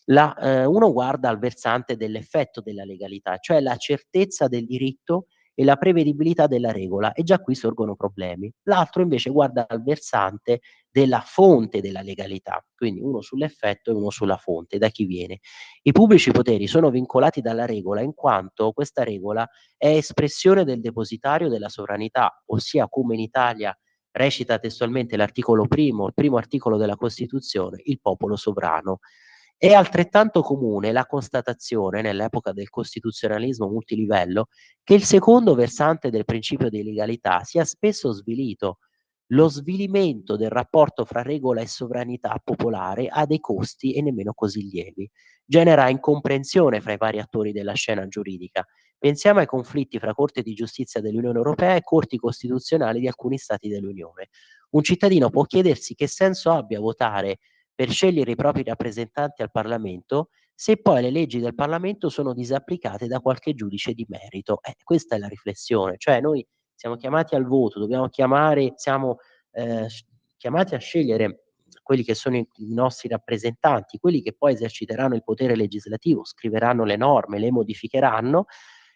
Uno guarda al versante dell'effetto della legalità, cioè la certezza del diritto e la prevedibilità della regola, e già qui sorgono problemi. L'altro invece guarda al versante della fonte della legalità, quindi uno sull'effetto e uno sulla fonte, da chi viene. I pubblici poteri sono vincolati dalla regola in quanto questa regola è espressione del depositario della sovranità, ossia come in Italia recita testualmente l'articolo primo, il primo articolo della Costituzione, il popolo sovrano. È altrettanto comune la constatazione, nell'epoca del costituzionalismo multilivello, che il secondo versante del principio di legalità sia spesso svilito. Lo svilimento del rapporto fra regola e sovranità popolare ha dei costi e nemmeno così lievi. Genera incomprensione fra i vari attori della scena giuridica. Pensiamo ai conflitti fra Corte di Giustizia dell'Unione Europea e corti costituzionali di alcuni Stati dell'Unione. Un cittadino può chiedersi che senso abbia votare per scegliere i propri rappresentanti al Parlamento se poi le leggi del Parlamento sono disapplicate da qualche giudice di merito. Questa è la riflessione, cioè noi siamo chiamati al voto, siamo chiamati a scegliere quelli che sono i nostri rappresentanti, quelli che poi eserciteranno il potere legislativo, scriveranno le norme, le modificheranno,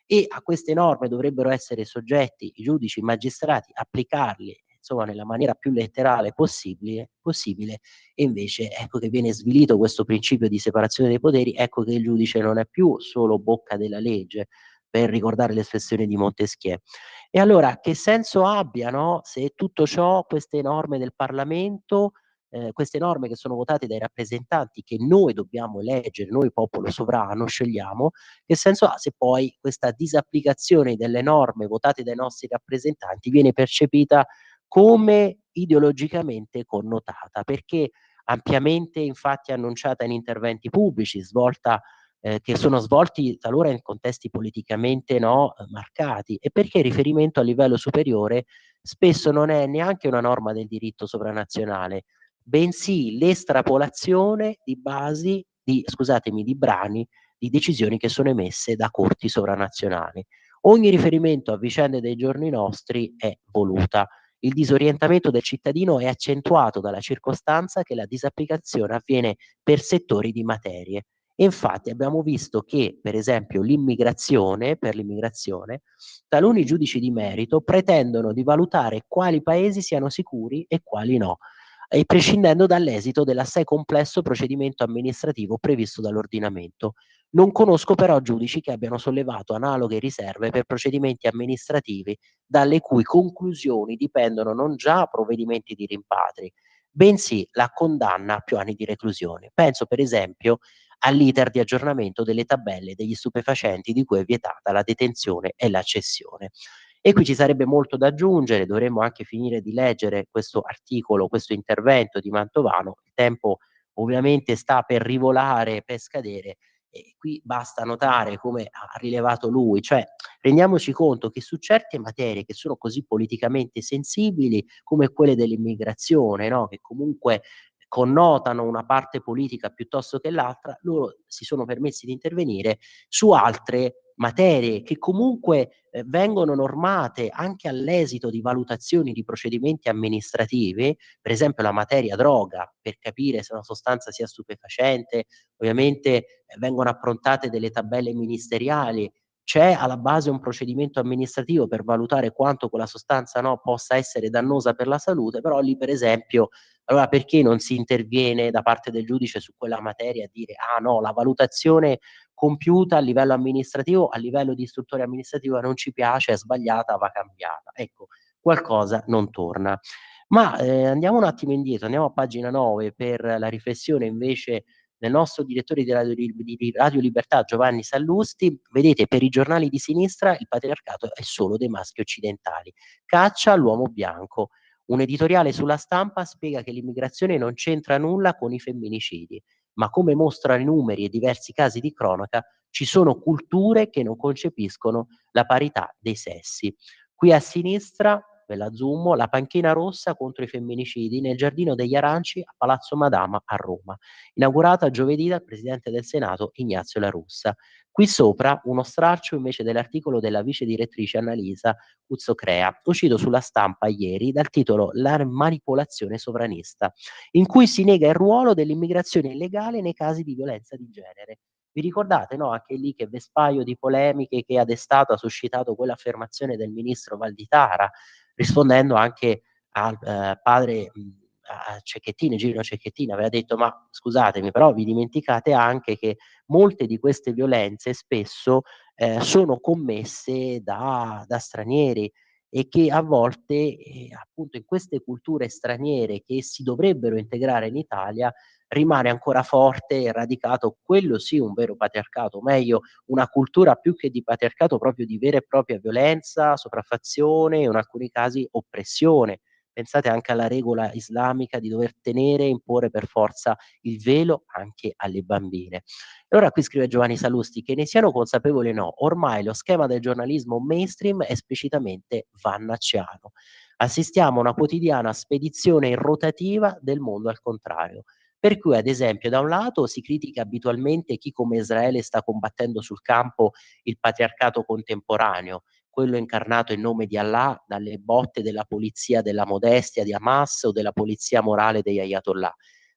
e a queste norme dovrebbero essere soggetti i giudici, i magistrati, applicarli insomma nella maniera più letterale possibile, e invece ecco che viene svilito questo principio di separazione dei poteri, ecco che il giudice non è più solo bocca della legge, per ricordare l'espressione di Montesquieu. E allora che senso abbia, no, se tutto ciò, queste norme del Parlamento, queste norme che sono votate dai rappresentanti che noi dobbiamo eleggere, noi popolo sovrano scegliamo, che senso ha se poi questa disapplicazione delle norme votate dai nostri rappresentanti viene percepita come ideologicamente connotata, perché ampiamente infatti annunciata in interventi pubblici, che sono svolti talora in contesti politicamente marcati, e perché il riferimento a livello superiore spesso non è neanche una norma del diritto sovranazionale, bensì l'estrapolazione di di brani di decisioni che sono emesse da corti sovranazionali. Ogni riferimento a vicende dei giorni nostri è voluta. Il disorientamento del cittadino è accentuato dalla circostanza che la disapplicazione avviene per settori di materie. E infatti abbiamo visto che, per esempio, per l'immigrazione, taluni giudici di merito pretendono di valutare quali paesi siano sicuri e quali no, e prescindendo dall'esito dell'assai complesso procedimento amministrativo previsto dall'ordinamento. Non conosco però giudici che abbiano sollevato analoghe riserve per procedimenti amministrativi dalle cui conclusioni dipendono non già provvedimenti di rimpatri, bensì la condanna a più anni di reclusione. Penso per esempio all'iter di aggiornamento delle tabelle degli stupefacenti di cui è vietata la detenzione e la cessione. E qui ci sarebbe molto da aggiungere, dovremmo anche finire di leggere questo articolo, questo intervento di Mantovano, il tempo ovviamente sta per rivolare, per scadere, e qui basta notare come ha rilevato lui, cioè rendiamoci conto che su certe materie che sono così politicamente sensibili come quelle dell'immigrazione, no? Che comunque connotano una parte politica piuttosto che l'altra, loro si sono permessi di intervenire su altre materie che comunque vengono normate anche all'esito di valutazioni di procedimenti amministrativi, per esempio la materia droga, per capire se una sostanza sia stupefacente, ovviamente vengono approntate delle tabelle ministeriali, c'è alla base un procedimento amministrativo per valutare quanto quella sostanza possa essere dannosa per la salute, però lì per esempio allora perché non si interviene da parte del giudice su quella materia a dire ah no, la valutazione compiuta a livello amministrativo, a livello di istruttoria amministrativa non ci piace, è sbagliata, va cambiata. Ecco, qualcosa non torna. Ma andiamo un attimo indietro, andiamo a pagina 9 per la riflessione invece del nostro direttore di Radio Libertà Giovanni Sallusti. Vedete, per i giornali di sinistra il patriarcato è solo dei maschi occidentali. Caccia all'uomo bianco. Un editoriale sulla Stampa spiega che l'immigrazione non c'entra nulla con i femminicidi, ma come mostrano i numeri e diversi casi di cronaca, ci sono culture che non concepiscono la parità dei sessi. Qui a sinistra, ve la zoom, la panchina rossa contro i femminicidi nel Giardino degli Aranci a Palazzo Madama a Roma, inaugurata giovedì dal Presidente del Senato Ignazio La Russa. Qui sopra uno stralcio invece dell'articolo della vice direttrice Annalisa Uzzocrea, uscito sulla Stampa ieri dal titolo La manipolazione sovranista, in cui si nega il ruolo dell'immigrazione illegale nei casi di violenza di genere. Vi ricordate, no? Anche lì che vespaio di polemiche che ha destato, ha suscitato quell'affermazione del ministro Valditara, rispondendo anche al padre a Cecchettin, Gino Cecchettin, aveva detto: ma scusatemi, però vi dimenticate anche che molte di queste violenze spesso sono commesse da stranieri, e che a volte appunto in queste culture straniere che si dovrebbero integrare in Italia rimane ancora forte e radicato, quello sì, un vero patriarcato, o meglio una cultura più che di patriarcato proprio di vera e propria violenza, sopraffazione e in alcuni casi oppressione. Pensate anche alla regola islamica di dover tenere e imporre per forza il velo anche alle bambine. E ora qui scrive Giovanni Salusti: che ne siano consapevoli o no, ormai lo schema del giornalismo mainstream è esplicitamente vannacciano. Assistiamo a una quotidiana spedizione in rotativa del mondo al contrario. Per cui, ad esempio, da un lato si critica abitualmente chi come Israele sta combattendo sul campo il patriarcato contemporaneo, quello incarnato in nome di Allah dalle botte della polizia della modestia di Hamas o della polizia morale degli Ayatollah.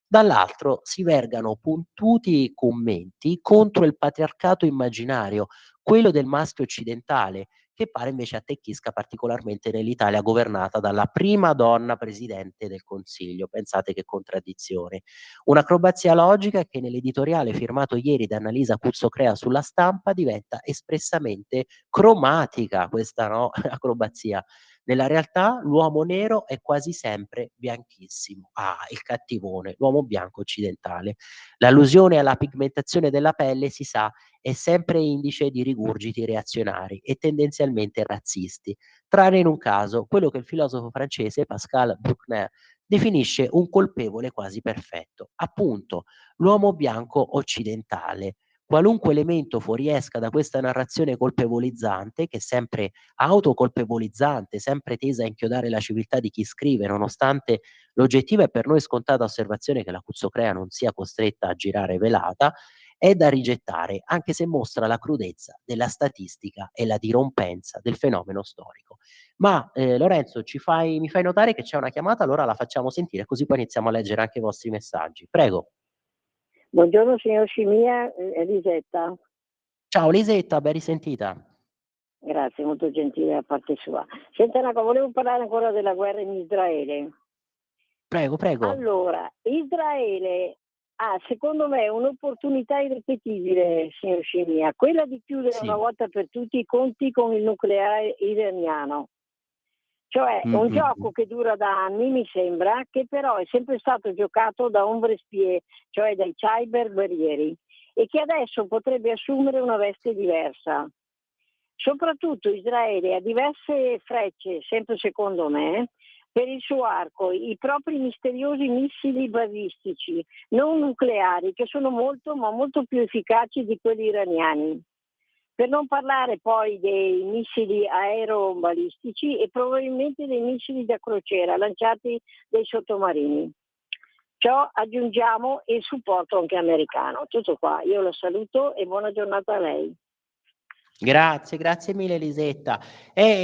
Dall'altro si vergano puntuti commenti contro il patriarcato immaginario, quello del maschio occidentale, che pare invece attecchisca particolarmente nell'Italia governata dalla prima donna presidente del Consiglio. Pensate che contraddizione. Un'acrobazia logica che nell'editoriale firmato ieri da Annalisa Cuzzocrea sulla Stampa diventa espressamente cromatica, questa no? Acrobazia. Nella realtà l'uomo nero è quasi sempre bianchissimo. Ah, il cattivone, l'uomo bianco occidentale. L'allusione alla pigmentazione della pelle, si sa, è sempre indice di rigurgiti reazionari e tendenzialmente razzisti, tranne in un caso, quello che il filosofo francese Pascal Bruckner definisce un colpevole quasi perfetto, appunto l'uomo bianco occidentale. Qualunque elemento fuoriesca da questa narrazione colpevolizzante, che è sempre autocolpevolizzante, sempre tesa a inchiodare la civiltà di chi scrive, nonostante l'oggettiva e per noi scontata osservazione che la Cuzzocrea non sia costretta a girare velata, è da rigettare, anche se mostra la crudezza della statistica e la dirompenza del fenomeno storico. Ma Lorenzo, mi fai notare che c'è una chiamata, allora la facciamo sentire, così poi iniziamo a leggere anche i vostri messaggi. Prego. Buongiorno signor Scimia, Elisetta. Ciao Lisetta, ben risentita. Grazie, molto gentile da parte sua. Senta, volevo parlare ancora della guerra in Israele. Prego, prego. Allora, Israele ha secondo me un'opportunità irripetibile, signor Scimia, quella di chiudere una volta per tutti i conti con il nucleare iraniano. Cioè un gioco che dura da anni, mi sembra, che però è sempre stato giocato da ombrespied, cioè dai cyberguerrieri, e che adesso potrebbe assumere una veste diversa. Soprattutto Israele ha diverse frecce, sempre secondo me, per il suo arco, i propri misteriosi missili balistici, non nucleari, che sono molto, ma molto più efficaci di quelli iraniani. Per non parlare poi dei missili aerobalistici e probabilmente dei missili da crociera lanciati dai sottomarini. Ciò aggiungiamo il supporto anche americano. Tutto qua, io la saluto e buona giornata a lei. Grazie mille Elisetta.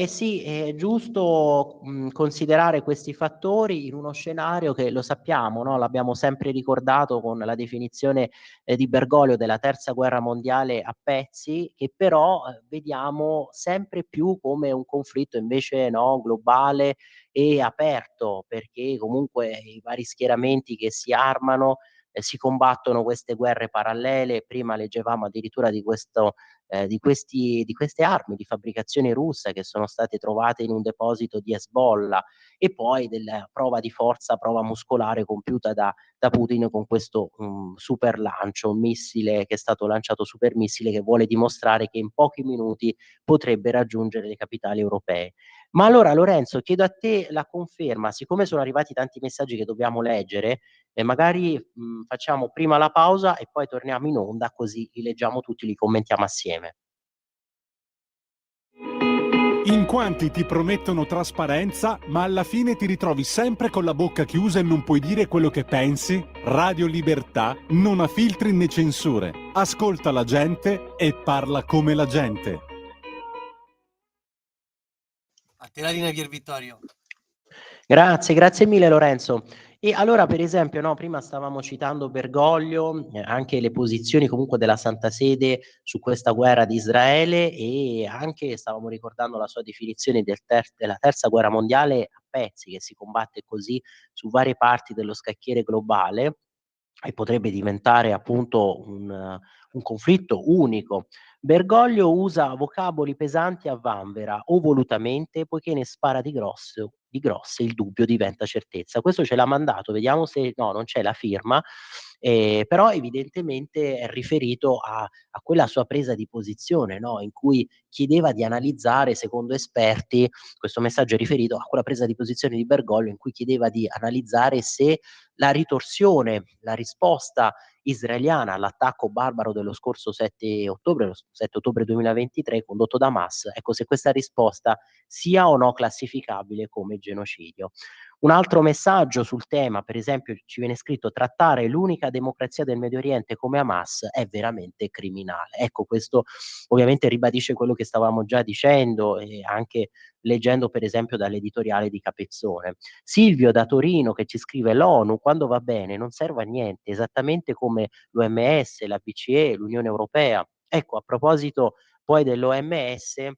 Sì, è giusto considerare questi fattori in uno scenario che lo sappiamo, no? L'abbiamo sempre ricordato con la definizione di Bergoglio della terza guerra mondiale a pezzi, che però vediamo sempre più come un conflitto invece no, globale e aperto, perché comunque i vari schieramenti che si armano si combattono queste guerre parallele. Prima leggevamo addirittura di queste armi di fabbricazione russa che sono state trovate in un deposito di Hezbollah, e poi della prova di forza, prova muscolare compiuta da Putin con questo super lancio, un missile che è stato lanciato, super missile che vuole dimostrare che in pochi minuti potrebbe raggiungere le capitali europee. Ma allora Lorenzo, chiedo a te la conferma, siccome sono arrivati tanti messaggi che dobbiamo leggere, magari facciamo prima la pausa e poi torniamo in onda, così li leggiamo tutti, li commentiamo assieme. In quanti ti promettono trasparenza, ma alla fine ti ritrovi sempre con la bocca chiusa e non puoi dire quello che pensi? Radio Libertà non ha filtri né censure. Ascolta la gente e parla come la gente. A te la linea, Pier Vittorio. Grazie mille Lorenzo. E allora, per esempio, no, prima stavamo citando Bergoglio, anche le posizioni comunque della Santa Sede su questa guerra di Israele, e anche stavamo ricordando la sua definizione della terza guerra mondiale a pezzi, che si combatte così su varie parti dello scacchiere globale e potrebbe diventare appunto un conflitto unico. Bergoglio usa vocaboli pesanti a vanvera o volutamente, poiché ne spara di grosse il dubbio diventa certezza. Questo ce l'ha mandato, vediamo se no, non c'è la firma, però evidentemente è riferito a quella sua presa di posizione, no? In cui chiedeva di analizzare, secondo esperti, questo messaggio è riferito a quella presa di posizione di Bergoglio in cui chiedeva di analizzare se la ritorsione, la risposta israeliana all'attacco barbaro dello scorso 7 ottobre, lo 7 ottobre 2023 condotto da Hamas, ecco, se questa risposta sia o no classificabile come genocidio. Un altro messaggio sul tema, per esempio, ci viene scritto: trattare l'unica democrazia del Medio Oriente come Hamas è veramente criminale. Ecco, questo ovviamente ribadisce quello che stavamo già dicendo e anche leggendo per esempio dall'editoriale di Capezzone. Silvio da Torino che ci scrive: l'ONU quando va bene non serve a niente, esattamente come l'OMS, la BCE, l'Unione Europea. Ecco, a proposito poi dell'OMS,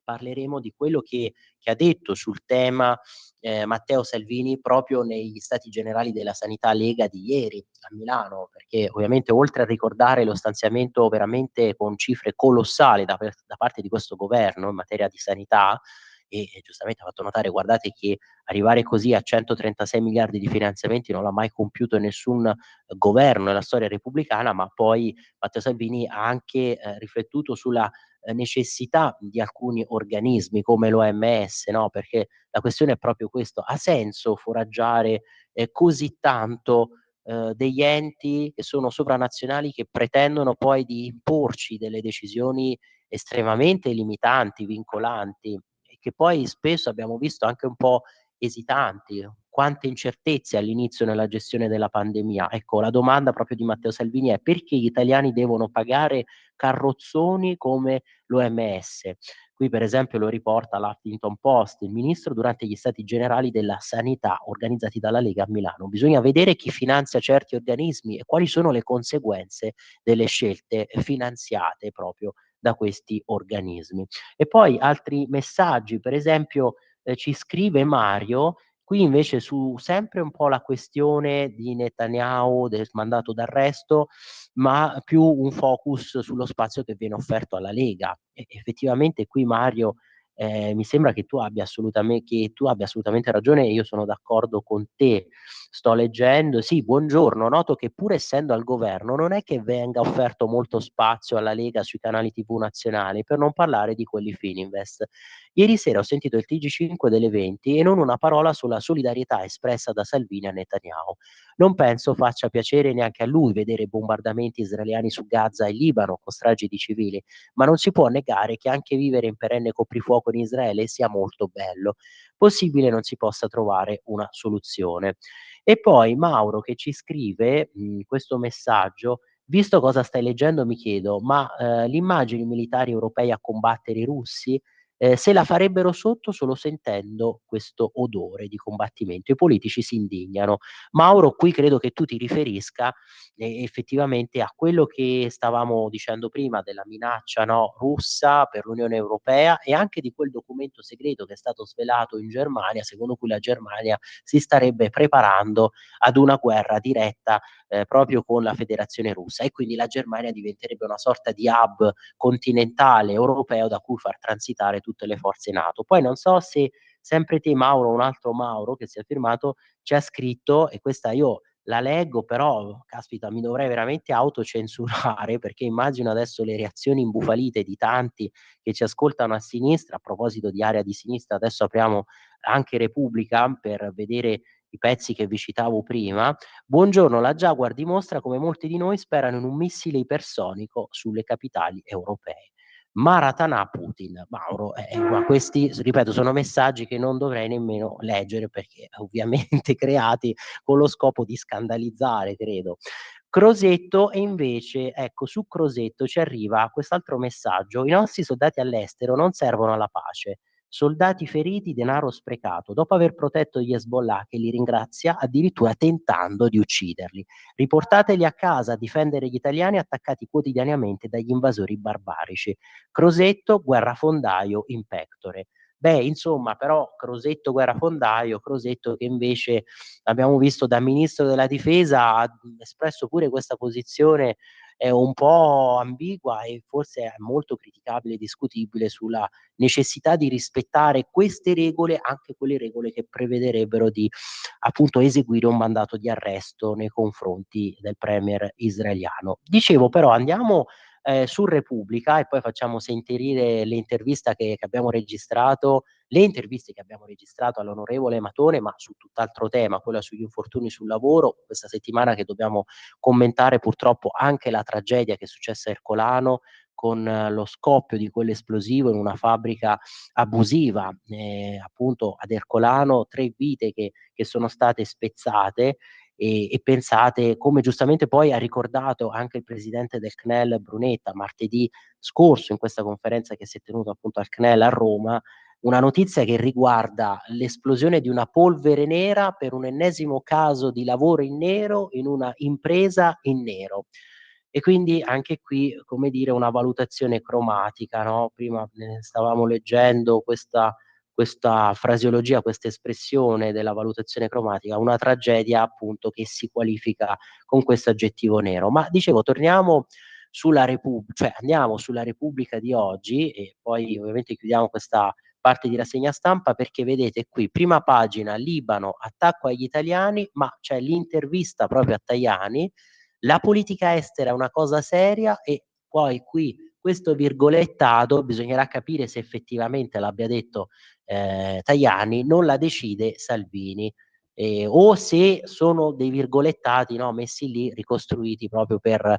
parleremo di quello che ha detto sul tema Matteo Salvini proprio negli Stati Generali della Sanità Lega di ieri a Milano, perché ovviamente oltre a ricordare lo stanziamento veramente con cifre colossali da parte di questo governo in materia di sanità, e giustamente ha fatto notare, guardate che arrivare così a 136 miliardi di finanziamenti non l'ha mai compiuto nessun governo nella storia repubblicana, ma poi Matteo Salvini ha anche riflettuto sulla necessità di alcuni organismi come l'OMS, no? Perché la questione è proprio questo: ha senso foraggiare così tanto degli enti che sono sovranazionali, che pretendono poi di imporci delle decisioni estremamente limitanti, vincolanti, e che poi spesso abbiamo visto anche un po' esitanti? Quante incertezze all'inizio nella gestione della pandemia. Ecco, la domanda proprio di Matteo Salvini è: perché gli italiani devono pagare carrozzoni come l'OMS? Qui per esempio lo riporta l'Huffington Post: il ministro durante gli stati generali della sanità organizzati dalla Lega a Milano. Bisogna vedere chi finanzia certi organismi e quali sono le conseguenze delle scelte finanziate proprio da questi organismi. E poi altri messaggi, per esempio ci scrive Mario, qui invece su sempre un po' la questione di Netanyahu, del mandato d'arresto, ma più un focus sullo spazio che viene offerto alla Lega. E effettivamente qui Mario, mi sembra che tu abbia assolutamente ragione e io sono d'accordo con te. Sto leggendo, sì, buongiorno, noto che pur essendo al governo non è che venga offerto molto spazio alla Lega sui canali TV nazionali, per non parlare di quelli Fininvest. Ieri sera ho sentito il TG5 delle 20 e non una parola sulla solidarietà espressa da Salvini a Netanyahu. Non penso faccia piacere neanche a lui vedere bombardamenti israeliani su Gaza e Libano con stragi di civili, ma non si può negare che anche vivere in perenne coprifuoco in Israele sia molto bello. Possibile non si possa trovare una soluzione. E poi Mauro che ci scrive questo messaggio: visto cosa stai leggendo mi chiedo, ma le immagini militari europei a combattere i russi, se la farebbero sotto solo sentendo questo odore di combattimento. I politici si indignano. Mauro, qui credo che tu ti riferisca effettivamente a quello che stavamo dicendo prima della minaccia, no, russa per l'Unione Europea, e anche di quel documento segreto che è stato svelato in Germania, secondo cui la Germania si starebbe preparando ad una guerra diretta proprio con la Federazione Russa, e quindi la Germania diventerebbe una sorta di hub continentale europeo da cui far transitare tutte le forze NATO. Poi non so se sempre te Mauro, un altro Mauro che si è firmato, ci ha scritto, e questa io la leggo, però caspita mi dovrei veramente autocensurare perché immagino adesso le reazioni imbufalite di tanti che ci ascoltano a sinistra. A proposito di area di sinistra, adesso apriamo anche Repubblica per vedere i pezzi che vi citavo prima. Buongiorno, la Jaguar dimostra come molti di noi sperano in un missile ipersonico sulle capitali europee. Maratana Putin. Mauro, ma questi, ripeto, sono messaggi che non dovrei nemmeno leggere perché ovviamente creati con lo scopo di scandalizzare, credo. Crosetto, e invece, ecco, su Crosetto ci arriva quest'altro messaggio: i nostri soldati all'estero non servono alla pace, soldati feriti, denaro sprecato, dopo aver protetto gli Hezbollah, che li ringrazia, addirittura tentando di ucciderli. Riportateli a casa a difendere gli italiani attaccati quotidianamente dagli invasori barbarici. Crosetto, guerrafondaio in pectore. Beh, insomma, però Crosetto guerrafondaio, Crosetto che invece abbiamo visto da ministro della difesa ha espresso pure questa posizione un po' ambigua e forse è molto criticabile e discutibile sulla necessità di rispettare queste regole, anche quelle regole che prevederebbero di appunto eseguire un mandato di arresto nei confronti del premier israeliano. Dicevo però andiamo su Repubblica e poi facciamo sentire l'intervista che abbiamo registrato, le interviste che abbiamo registrato all'onorevole Matone, ma su tutt'altro tema, quella sugli infortuni sul lavoro, questa settimana che dobbiamo commentare purtroppo anche la tragedia che è successa a Ercolano con lo scoppio di quell'esplosivo in una fabbrica abusiva, appunto ad Ercolano, 3 vite che sono state spezzate e pensate, come giustamente poi ha ricordato anche il presidente del CNEL Brunetta martedì scorso in questa conferenza che si è tenuta appunto al CNEL a Roma, una notizia che riguarda l'esplosione di una polvere nera per un ennesimo caso di lavoro in nero in una impresa in nero. E quindi anche qui, come dire, una valutazione cromatica, no? Prima stavamo leggendo questa frasiologia, questa espressione della valutazione cromatica, una tragedia appunto che si qualifica con questo aggettivo nero. Ma dicevo, torniamo sulla Repubblica, cioè andiamo sulla Repubblica di oggi e poi ovviamente chiudiamo questa parte di rassegna stampa perché vedete qui, prima pagina, Libano, attacco agli italiani, ma c'è l'intervista proprio a Tajani, la politica estera è una cosa seria e poi qui questo virgolettato bisognerà capire se effettivamente l'abbia detto Tajani, non la decide Salvini. O se sono dei virgolettati, no, messi lì, ricostruiti proprio per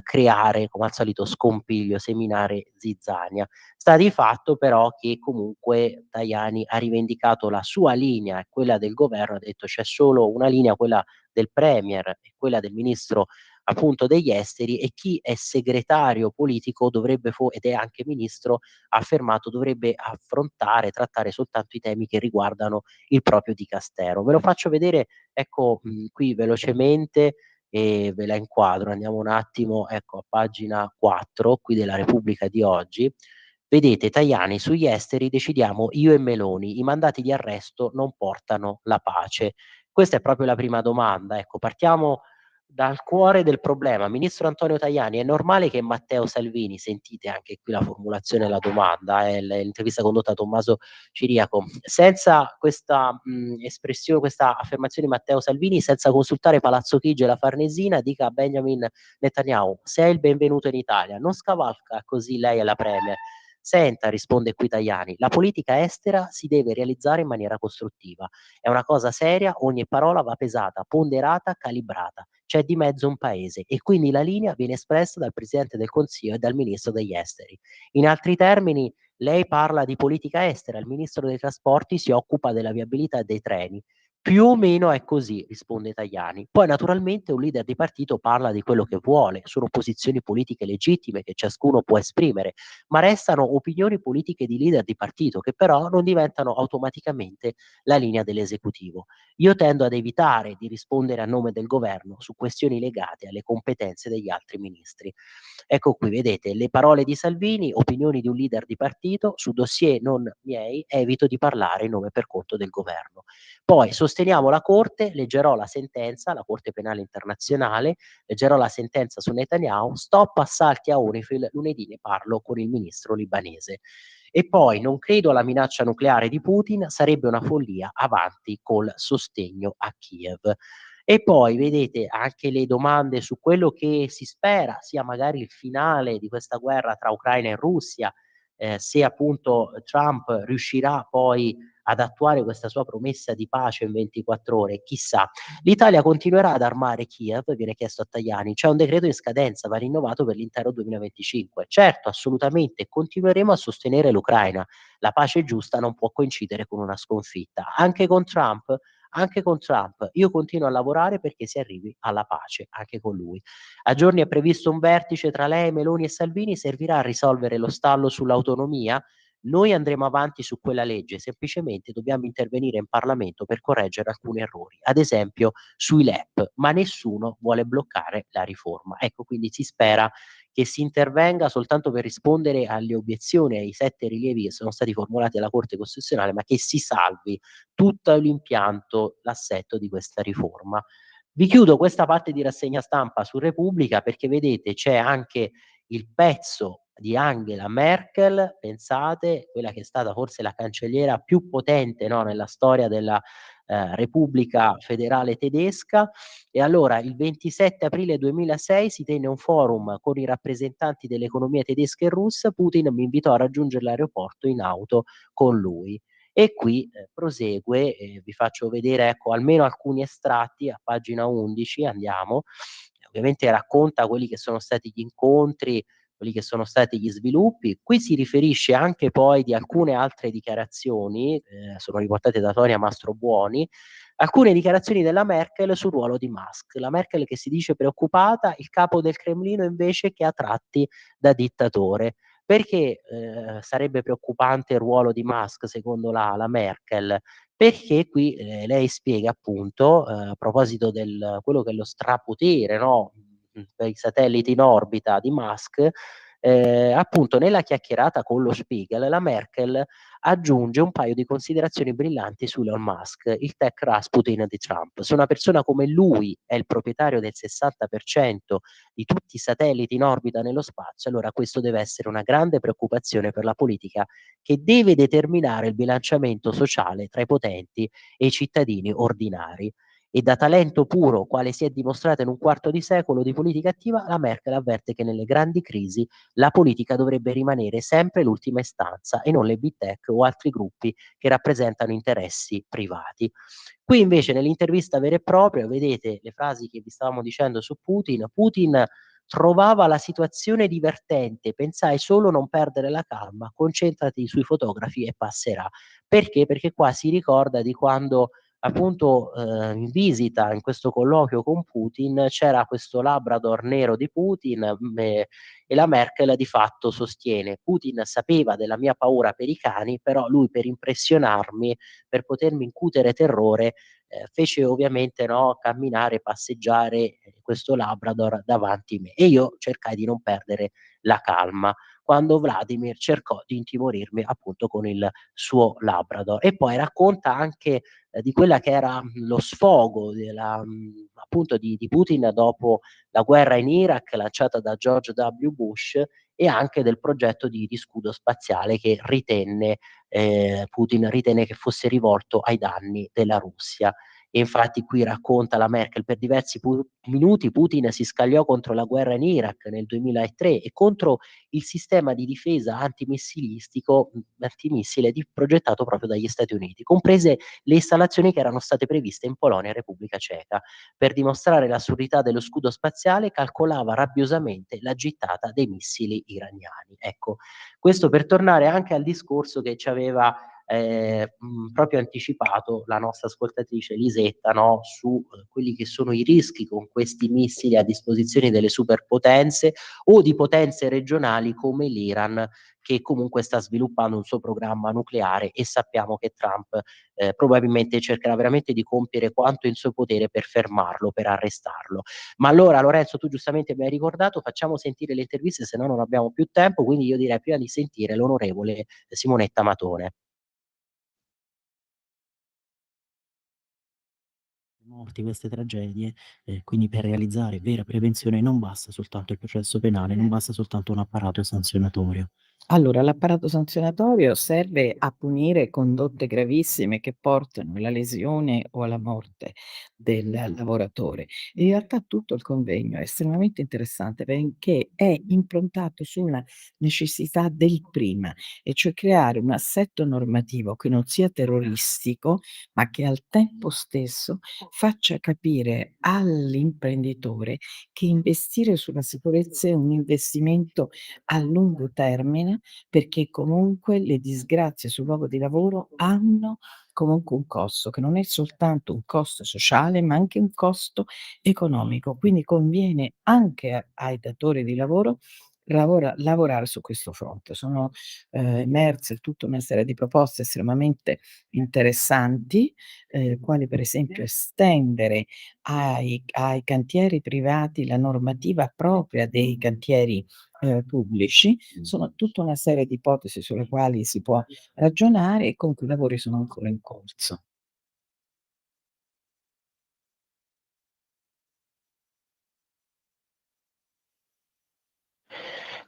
creare, come al solito, scompiglio, seminare zizzania. Sta di fatto però che comunque Tajani ha rivendicato la sua linea e quella del governo, ha detto c'è solo una linea, quella del premier e quella del ministro appunto degli esteri, e chi è segretario politico dovrebbe ed è anche ministro, ha affermato dovrebbe affrontare, trattare soltanto i temi che riguardano il proprio dicastero. Ve lo faccio vedere, ecco, qui velocemente e ve la inquadro. Andiamo un attimo, ecco, a pagina 4 qui della Repubblica di oggi. Vedete, Tajani, sugli esteri decidiamo io e Meloni, i mandati di arresto non portano la pace. Questa è proprio la prima domanda, ecco, partiamo dal cuore del problema. Ministro Antonio Tajani, è normale che Matteo Salvini, sentite anche qui la formulazione della domanda, l'intervista condotta da Tommaso Ciriaco, senza questa espressione, questa affermazione di Matteo Salvini, senza consultare Palazzo Chigi e la Farnesina, dica a Benjamin Netanyahu, sei il benvenuto in Italia, non scavalca così lei alla Premier. Senta, risponde qui Tajani, la politica estera si deve realizzare in maniera costruttiva. È una cosa seria, ogni parola va pesata, ponderata, calibrata. C'è di mezzo un paese e quindi la linea viene espressa dal Presidente del Consiglio e dal Ministro degli Esteri. In altri termini, lei parla di politica estera, il Ministro dei Trasporti si occupa della viabilità dei treni. Più o meno è così, risponde Tajani. Poi naturalmente un leader di partito parla di quello che vuole, sono posizioni politiche legittime che ciascuno può esprimere, ma restano opinioni politiche di leader di partito che però non diventano automaticamente la linea dell'esecutivo. Io tendo ad evitare di rispondere a nome del governo su questioni legate alle competenze degli altri ministri. Ecco qui, vedete, le parole di Salvini, opinioni di un leader di partito, su dossier non miei, evito di parlare in nome per conto del governo. Poi sosteniamo la Corte, leggerò la sentenza, la Corte Penale Internazionale, leggerò la sentenza su Netanyahu, stop assalti a UNIFIL, lunedì ne parlo con il ministro libanese. E poi non credo alla minaccia nucleare di Putin, sarebbe una follia, avanti col sostegno a Kiev. E poi vedete anche le domande su quello che si spera sia magari il finale di questa guerra tra Ucraina e Russia, se appunto Trump riuscirà poi ad attuare questa sua promessa di pace in 24 ore, chissà. L'Italia continuerà ad armare Kiev, viene chiesto a Tajani, c'è un decreto in scadenza, va rinnovato per l'intero 2025. Certo, assolutamente, continueremo a sostenere l'Ucraina. La pace giusta non può coincidere con una sconfitta. Anche con Trump, io continuo a lavorare perché si arrivi alla pace, anche con lui. A giorni è previsto un vertice tra lei, Meloni e Salvini, servirà a risolvere lo stallo sull'autonomia? noi andremo avanti su quella legge, semplicemente dobbiamo intervenire in Parlamento per correggere alcuni errori, ad esempio sui LEP, ma nessuno vuole bloccare la riforma. Ecco, quindi si spera che si intervenga soltanto per rispondere alle obiezioni, ai 7 rilievi che sono stati formulati dalla Corte Costituzionale, ma che si salvi tutto l'impianto, l'assetto di questa riforma. Vi chiudo questa parte di rassegna stampa su Repubblica perché vedete c'è anche il pezzo di Angela Merkel, pensate, quella che è stata forse la cancelliera più potente, no, nella storia della Repubblica Federale Tedesca. E allora il 27 aprile 2006 si tenne un forum con i rappresentanti dell'economia tedesca e russa. Putin mi invitò a raggiungere l'aeroporto in auto con lui. E qui prosegue, vi faccio vedere ecco almeno alcuni estratti a pagina 11, andiamo. Ovviamente racconta quelli che sono stati gli incontri, quelli che sono stati gli sviluppi. Qui si riferisce anche poi di alcune altre dichiarazioni, sono riportate da Tonia Mastrobuoni, alcune dichiarazioni della Merkel sul ruolo di Musk. La Merkel che si dice preoccupata, il capo del Cremlino invece che ha tratti da dittatore. Perché sarebbe preoccupante il ruolo di Musk secondo la Merkel? Perché qui lei spiega appunto, a proposito del quello che è lo strapotere, no, per i satelliti in orbita di Musk, appunto nella chiacchierata con lo Spiegel, la Merkel aggiunge un paio di considerazioni brillanti su Elon Musk, il tech Rasputin di Trump. Se una persona come lui è il proprietario del 60% di tutti i satelliti in orbita nello spazio, allora questo deve essere una grande preoccupazione per la politica che deve determinare il bilanciamento sociale tra i potenti e i cittadini ordinari. E da talento puro, quale si è dimostrata in un quarto di secolo di politica attiva, la Merkel avverte che nelle grandi crisi la politica dovrebbe rimanere sempre l'ultima istanza e non le big tech o altri gruppi che rappresentano interessi privati. Qui invece nell'intervista vera e propria vedete le frasi che vi stavamo dicendo su Putin. Putin trovava la situazione divertente, pensai solo non perdere la calma, concentrati sui fotografi e passerà. Perché? Perché qua si ricorda di quando appunto in visita in questo colloquio con Putin c'era questo Labrador nero di Putin e la Merkel di fatto sostiene Putin sapeva della mia paura per i cani, però lui per impressionarmi, per potermi incutere terrore, fece ovviamente no, camminare, passeggiare questo Labrador davanti a me e io cercai di non perdere la calma quando Vladimir cercò di intimorirmi appunto con il suo Labrador. E poi racconta anche di quella che era lo sfogo della, appunto di Putin dopo la guerra in Iraq lanciata da George W. Bush e anche del progetto di scudo spaziale che Putin ritenne che fosse rivolto ai danni della Russia. E infatti qui racconta la Merkel per diversi minuti Putin si scagliò contro la guerra in Iraq nel 2003 e contro il sistema di difesa antimissile progettato proprio dagli Stati Uniti, comprese le installazioni che erano state previste in Polonia e Repubblica Ceca. Per dimostrare l'assurdità dello scudo spaziale calcolava rabbiosamente la gittata dei missili iraniani. Ecco, questo per tornare anche al discorso che ci aveva proprio anticipato la nostra ascoltatrice Lisetta no? Su quelli che sono i rischi con questi missili a disposizione delle superpotenze o di potenze regionali come l'Iran che comunque sta sviluppando un suo programma nucleare e sappiamo che Trump probabilmente cercherà veramente di compiere quanto in suo potere per fermarlo, per arrestarlo. Ma allora Lorenzo tu giustamente mi hai ricordato, facciamo sentire le interviste se no non abbiamo più tempo, quindi io direi prima di sentire l'onorevole Simonetta Matone. Morti, queste tragedie, quindi per realizzare vera prevenzione non basta soltanto il processo penale, non basta soltanto un apparato sanzionatorio. Allora, l'apparato sanzionatorio serve a punire condotte gravissime che portano alla lesione o alla morte del lavoratore. In realtà tutto il convegno è estremamente interessante perché è improntato su una necessità del prima, e cioè creare un assetto normativo che non sia terroristico, ma che al tempo stesso faccia capire all'imprenditore che investire sulla sicurezza è un investimento a lungo termine, perché comunque le disgrazie sul luogo di lavoro hanno comunque un costo, che non è soltanto un costo sociale, ma anche un costo economico. Quindi conviene anche ai datori di lavoro lavorare su questo fronte. Sono emerse tutta una serie di proposte estremamente interessanti, quali per esempio estendere ai cantieri privati la normativa propria dei cantieri pubblici. Sono tutta una serie di ipotesi sulle quali si può ragionare e comunque i lavori sono ancora in corso.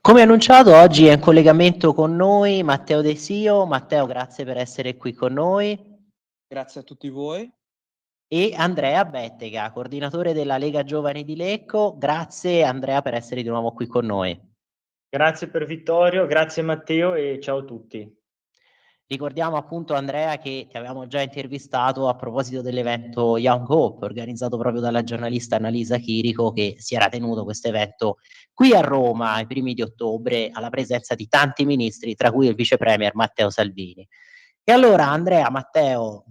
Come annunciato, oggi è in collegamento con noi Matteo De Sio. Matteo, grazie per essere qui con noi. Grazie a tutti voi. E Andrea Bettega, coordinatore della Lega Giovani di Lecco. Grazie Andrea per essere di nuovo qui con noi. Grazie per Vittorio, grazie Matteo e ciao a tutti. Ricordiamo appunto Andrea che ti avevamo già intervistato a proposito dell'evento Young Hope organizzato proprio dalla giornalista Annalisa Chirico, che si era tenuto questo evento qui a Roma ai primi di ottobre alla presenza di tanti ministri, tra cui il vice premier Matteo Salvini. E allora Andrea, Matteo,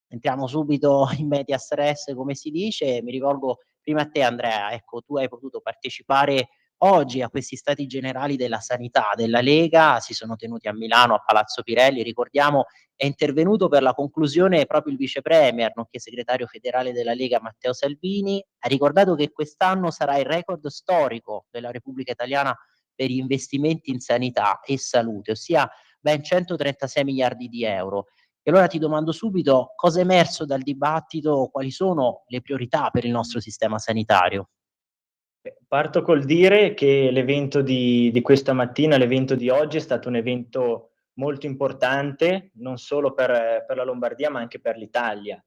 entriamo subito in medias res come si dice, mi rivolgo prima a te Andrea, ecco tu hai potuto partecipare oggi a questi stati generali della sanità della Lega, si sono tenuti a Milano a Palazzo Pirelli, ricordiamo è intervenuto per la conclusione proprio il vice premier, nonché segretario federale della Lega Matteo Salvini, ha ricordato che quest'anno sarà il record storico della Repubblica Italiana per gli investimenti in sanità e salute, ossia ben 136 miliardi di euro. E allora ti domando subito cosa è emerso dal dibattito, quali sono le priorità per il nostro sistema sanitario? Parto col dire che l'evento di questa mattina, l'evento di oggi è stato un evento molto importante, non solo per la Lombardia ma anche per l'Italia,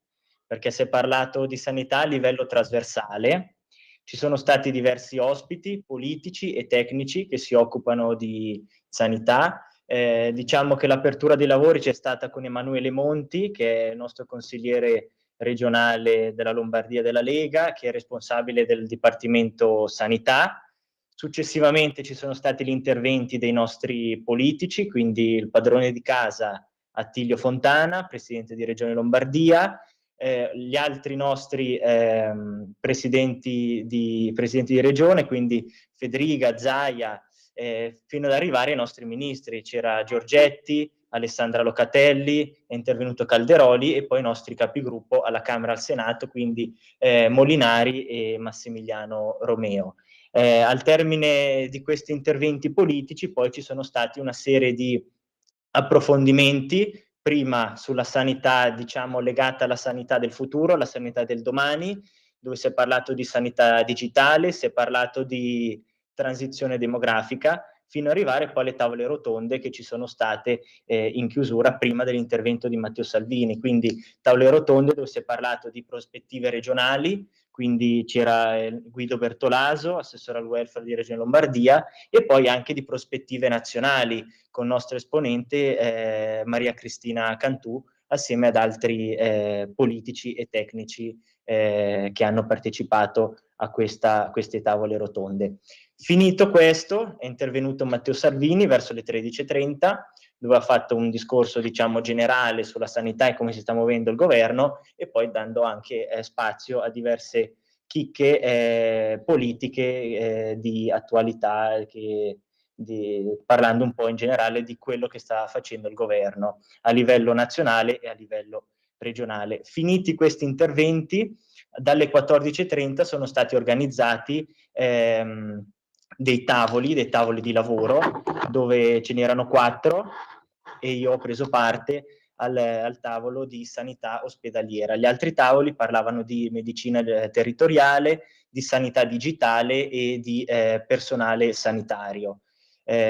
perché si è parlato di sanità a livello trasversale, ci sono stati diversi ospiti politici e tecnici che si occupano di sanità. Diciamo che l'apertura dei lavori c'è stata con Emanuele Monti, che è il nostro consigliere regionale della Lombardia della Lega, che è responsabile del Dipartimento Sanità. Successivamente ci sono stati gli interventi dei nostri politici, quindi il padrone di casa Attilio Fontana, presidente di Regione Lombardia, gli altri nostri presidenti di regione, quindi Federica, Zaia, fino ad arrivare ai nostri ministri. C'era Giorgetti, Alessandra Locatelli, è intervenuto Calderoli e poi i nostri capigruppo alla Camera e al Senato, quindi Molinari e Massimiliano Romeo. Al termine di questi interventi politici poi ci sono stati una serie di approfondimenti, prima sulla sanità, diciamo, legata alla sanità del futuro, alla sanità del domani, dove si è parlato di sanità digitale, si è parlato di transizione demografica, fino ad arrivare poi alle tavole rotonde che ci sono state in chiusura prima dell'intervento di Matteo Salvini. Quindi tavole rotonde dove si è parlato di prospettive regionali, quindi c'era Guido Bertolaso, assessore al welfare di Regione Lombardia, e poi anche di prospettive nazionali con il nostro esponente Maria Cristina Cantù, assieme ad altri politici e tecnici che hanno partecipato a queste tavole rotonde. Finito questo, è intervenuto Matteo Salvini verso le 13:30, dove ha fatto un discorso, diciamo, generale sulla sanità e come si sta muovendo il governo, e poi dando anche spazio a diverse chicche politiche di attualità, parlando un po' in generale di quello che sta facendo il governo a livello nazionale e a livello regionale. Finiti questi interventi, dalle 14:30 sono stati organizzati dei tavoli di lavoro, dove ce n'erano 4 e io ho preso parte al tavolo di sanità ospedaliera. Gli altri tavoli parlavano di medicina territoriale, di sanità digitale e di personale sanitario.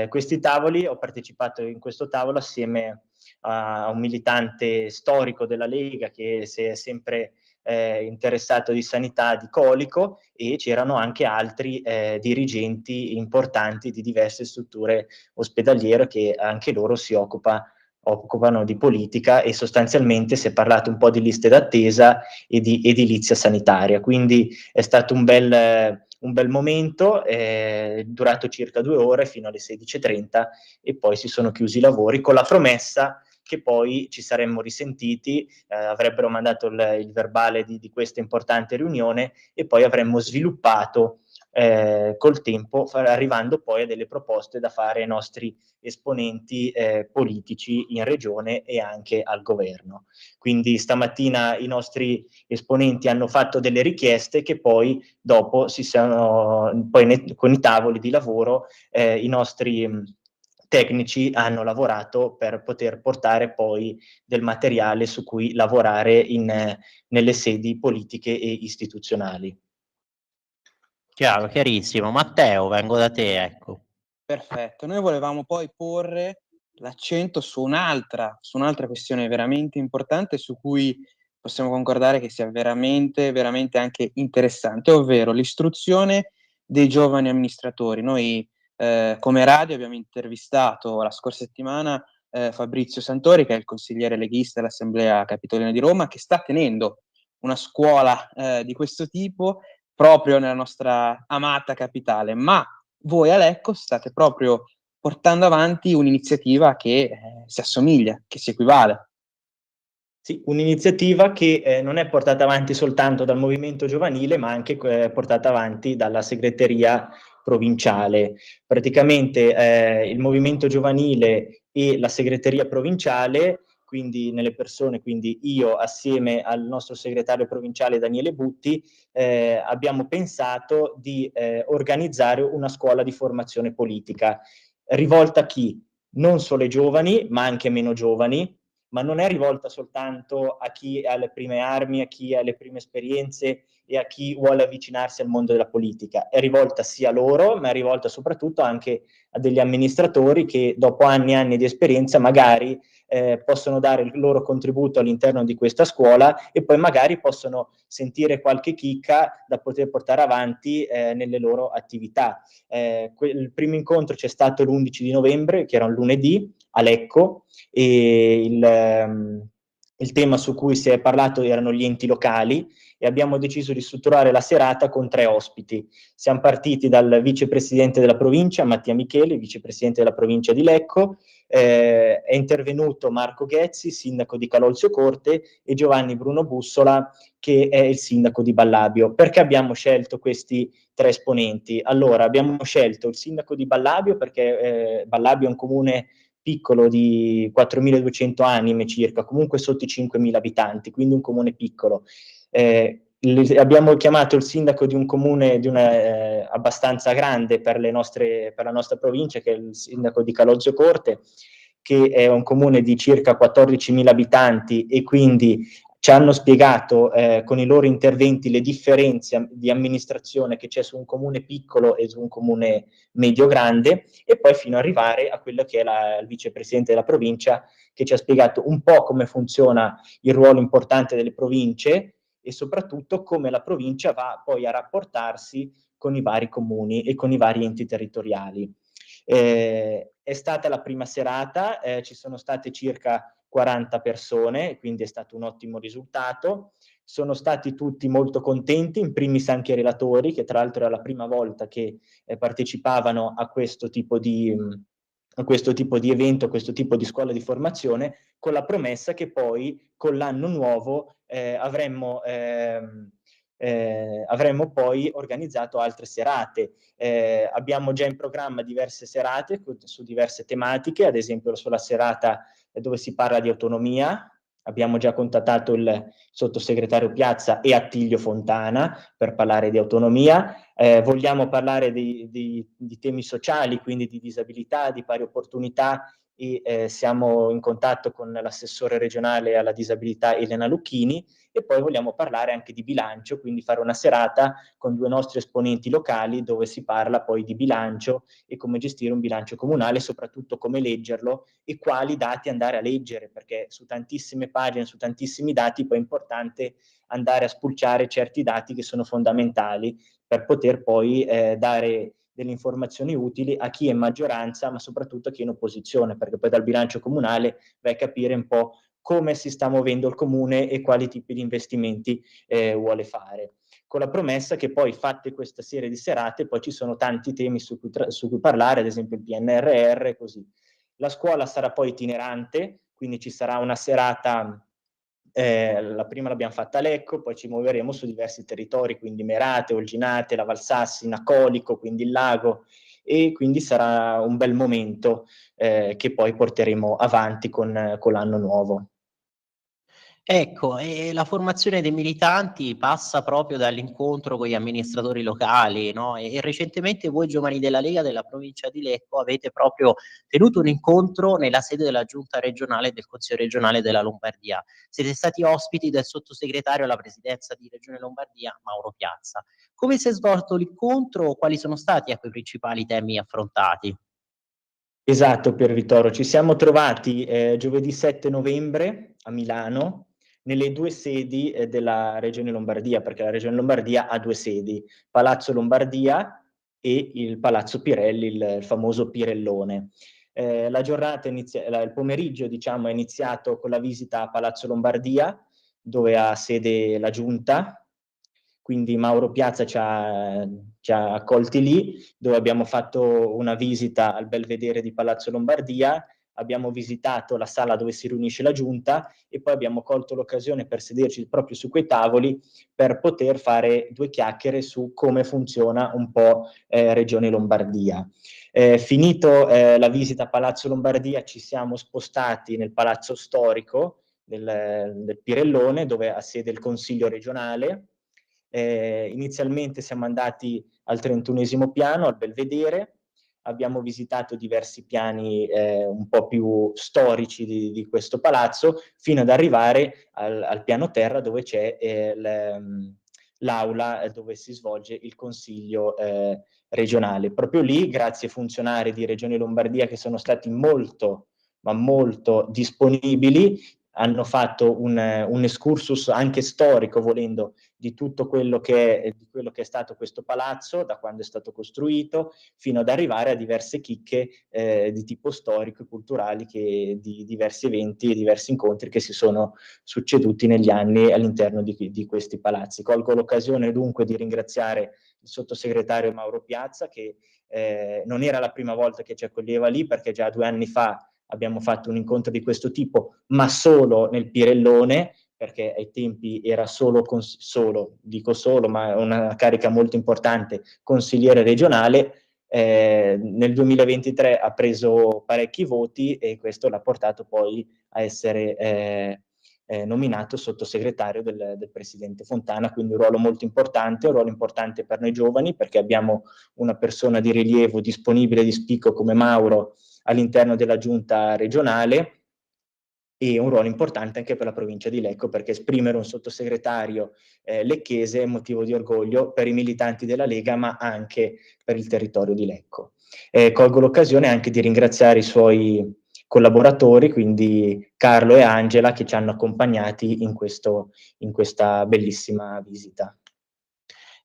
Questi tavoli, ho partecipato in questo tavolo assieme a un militante storico della Lega che si è sempre interessato di sanità di Colico, e c'erano anche altri dirigenti importanti di diverse strutture ospedaliere che anche loro si occupano di politica, e sostanzialmente si è parlato un po' di liste d'attesa e di edilizia sanitaria. Quindi è stato un bel momento, durato circa 2 ore fino alle 16:30, e poi si sono chiusi i lavori con la promessa che poi ci saremmo risentiti, avrebbero mandato il verbale di questa importante riunione, e poi avremmo sviluppato col tempo, arrivando poi a delle proposte da fare ai nostri esponenti politici in regione e anche al governo. Quindi stamattina i nostri esponenti hanno fatto delle richieste che poi dopo con i tavoli di lavoro i nostri tecnici hanno lavorato per poter portare poi del materiale su cui lavorare nelle sedi politiche e istituzionali. Chiaro, chiarissimo. Matteo, vengo da te, ecco. Perfetto, noi volevamo poi porre l'accento su un'altra questione veramente importante su cui possiamo concordare che sia veramente, veramente anche interessante, ovvero l'istruzione dei giovani amministratori. Noi come radio abbiamo intervistato la scorsa settimana Fabrizio Santori, che è il consigliere leghista dell'Assemblea Capitolina di Roma, che sta tenendo una scuola di questo tipo proprio nella nostra amata capitale, ma voi a Lecco state proprio portando avanti un'iniziativa che si assomiglia, che si equivale. Sì, un'iniziativa che non è portata avanti soltanto dal movimento giovanile, ma anche portata avanti dalla segreteria provinciale. Praticamente il movimento giovanile e la segreteria provinciale, quindi nelle persone, quindi io assieme al nostro segretario provinciale Daniele Butti, abbiamo pensato di organizzare una scuola di formazione politica, rivolta a chi? Non solo ai giovani, ma anche meno giovani, ma non è rivolta soltanto a chi ha le prime armi, a chi ha le prime esperienze e a chi vuole avvicinarsi al mondo della politica. È rivolta sia a loro, ma è rivolta soprattutto anche a degli amministratori che dopo anni e anni di esperienza magari possono dare il loro contributo all'interno di questa scuola e poi magari possono sentire qualche chicca da poter portare avanti nelle loro attività. Il primo incontro c'è stato l'11 di novembre, che era un lunedì, a Lecco, e il tema su cui si è parlato erano gli enti locali e abbiamo deciso di strutturare la serata con 3 ospiti. Siamo partiti dal vicepresidente della provincia, Mattia Micheli, vicepresidente della provincia di Lecco, è intervenuto Marco Ghezzi, sindaco di Calolzio Corte, e Giovanni Bruno Bussola, che è il sindaco di Ballabio. Perché abbiamo scelto questi 3 esponenti? Allora, abbiamo scelto il sindaco di Ballabio perché Ballabio è un comune piccolo di 4.200 anime circa, comunque sotto i 5.000 abitanti, quindi un comune piccolo. Abbiamo chiamato il sindaco di un comune abbastanza grande per la nostra provincia, che è il sindaco di Calolzio Corte, che è un comune di circa 14.000 abitanti e quindi ci hanno spiegato con i loro interventi le differenze di amministrazione che c'è su un comune piccolo e su un comune medio-grande, e poi fino ad arrivare a quello che è il vicepresidente della provincia, che ci ha spiegato un po' come funziona il ruolo importante delle province e soprattutto come la provincia va poi a rapportarsi con i vari comuni e con i vari enti territoriali. È stata la prima serata, ci sono state circa 40 persone, quindi è stato un ottimo risultato. Sono stati tutti molto contenti, in primis anche i relatori, che tra l'altro era la prima volta che partecipavano a questo tipo di evento, a questo tipo di scuola di formazione, con la promessa che poi con l'anno nuovo avremmo poi organizzato altre serate. Abbiamo già in programma diverse serate su diverse tematiche, ad esempio sulla serata dove si parla di autonomia. Abbiamo già contattato il sottosegretario Piazza e Attilio Fontana per parlare di autonomia. Vogliamo parlare di temi sociali, quindi di disabilità, di pari opportunità, e siamo in contatto con l'assessore regionale alla disabilità Elena Lucchini, e poi vogliamo parlare anche di bilancio, quindi fare una serata con 2 nostri esponenti locali dove si parla poi di bilancio e come gestire un bilancio comunale, soprattutto come leggerlo e quali dati andare a leggere, perché su tantissime pagine, su tantissimi dati poi è importante andare a spulciare certi dati che sono fondamentali per poter poi dare delle informazioni utili a chi è in maggioranza, ma soprattutto a chi è in opposizione, perché poi dal bilancio comunale vai a capire un po' come si sta muovendo il comune e quali tipi di investimenti vuole fare. Con la promessa che poi, fatte questa serie di serate, poi ci sono tanti temi su cui parlare, ad esempio il PNRR e così. La scuola sarà poi itinerante, quindi ci sarà una serata La prima l'abbiamo fatta a Lecco, poi ci muoveremo su diversi territori, quindi Merate, Olginate, la Valsassina, Colico, quindi il lago, e quindi sarà un bel momento che poi porteremo avanti con l'anno nuovo. Ecco, e la formazione dei militanti passa proprio dall'incontro con gli amministratori locali, no? E recentemente voi giovani della Lega della provincia di Lecco avete proprio tenuto un incontro nella sede della giunta regionale e del Consiglio regionale della Lombardia. Siete stati ospiti del sottosegretario alla presidenza di Regione Lombardia, Mauro Piazza. Come si è svolto l'incontro? Quali sono stati, ecco, i principali temi affrontati? Esatto, Pier Vittorio, ci siamo trovati giovedì 7 novembre a Milano, nelle due sedi della Regione Lombardia, perché la Regione Lombardia ha due sedi, Palazzo Lombardia e il Palazzo Pirelli, il famoso Pirellone. La giornata il pomeriggio, diciamo, è iniziato con la visita a Palazzo Lombardia, dove ha sede la Giunta, quindi Mauro Piazza ci ha accolti lì, dove abbiamo fatto una visita al belvedere di Palazzo Lombardia, abbiamo visitato la sala dove si riunisce la giunta e poi abbiamo colto l'occasione per sederci proprio su quei tavoli per poter fare due chiacchiere su come funziona un po' Regione Lombardia. Finito la visita a Palazzo Lombardia ci siamo spostati nel palazzo storico del Pirellone, dove ha sede il Consiglio regionale. Inizialmente siamo andati al 31esimo piano, al Belvedere, abbiamo visitato diversi piani un po' più storici di questo palazzo, fino ad arrivare al piano terra, dove c'è l'aula dove si svolge il Consiglio regionale. Proprio lì, grazie ai funzionari di Regione Lombardia che sono stati molto, ma molto disponibili, hanno fatto un excursus anche storico, volendo, di tutto quello che è stato questo palazzo, da quando è stato costruito, fino ad arrivare a diverse chicche di tipo storico e culturali, di diversi eventi e diversi incontri che si sono succeduti negli anni all'interno di questi palazzi. Colgo l'occasione dunque di ringraziare il sottosegretario Mauro Piazza, che non era la prima volta che ci accoglieva lì, perché già 2 anni fa abbiamo fatto un incontro di questo tipo, ma solo nel Pirellone, perché ai tempi era ma una carica molto importante, consigliere regionale. Nel 2023 ha preso parecchi voti e questo l'ha portato poi a essere nominato sottosegretario del presidente Fontana, quindi un ruolo molto importante, un ruolo importante per noi giovani, perché abbiamo una persona di rilievo disponibile, di spicco come Mauro all'interno della giunta regionale, e un ruolo importante anche per la provincia di Lecco, perché esprimere un sottosegretario lecchese è motivo di orgoglio per i militanti della Lega, ma anche per il territorio di Lecco. Colgo l'occasione anche di ringraziare i suoi collaboratori, quindi Carlo e Angela, che ci hanno accompagnati in questa bellissima visita.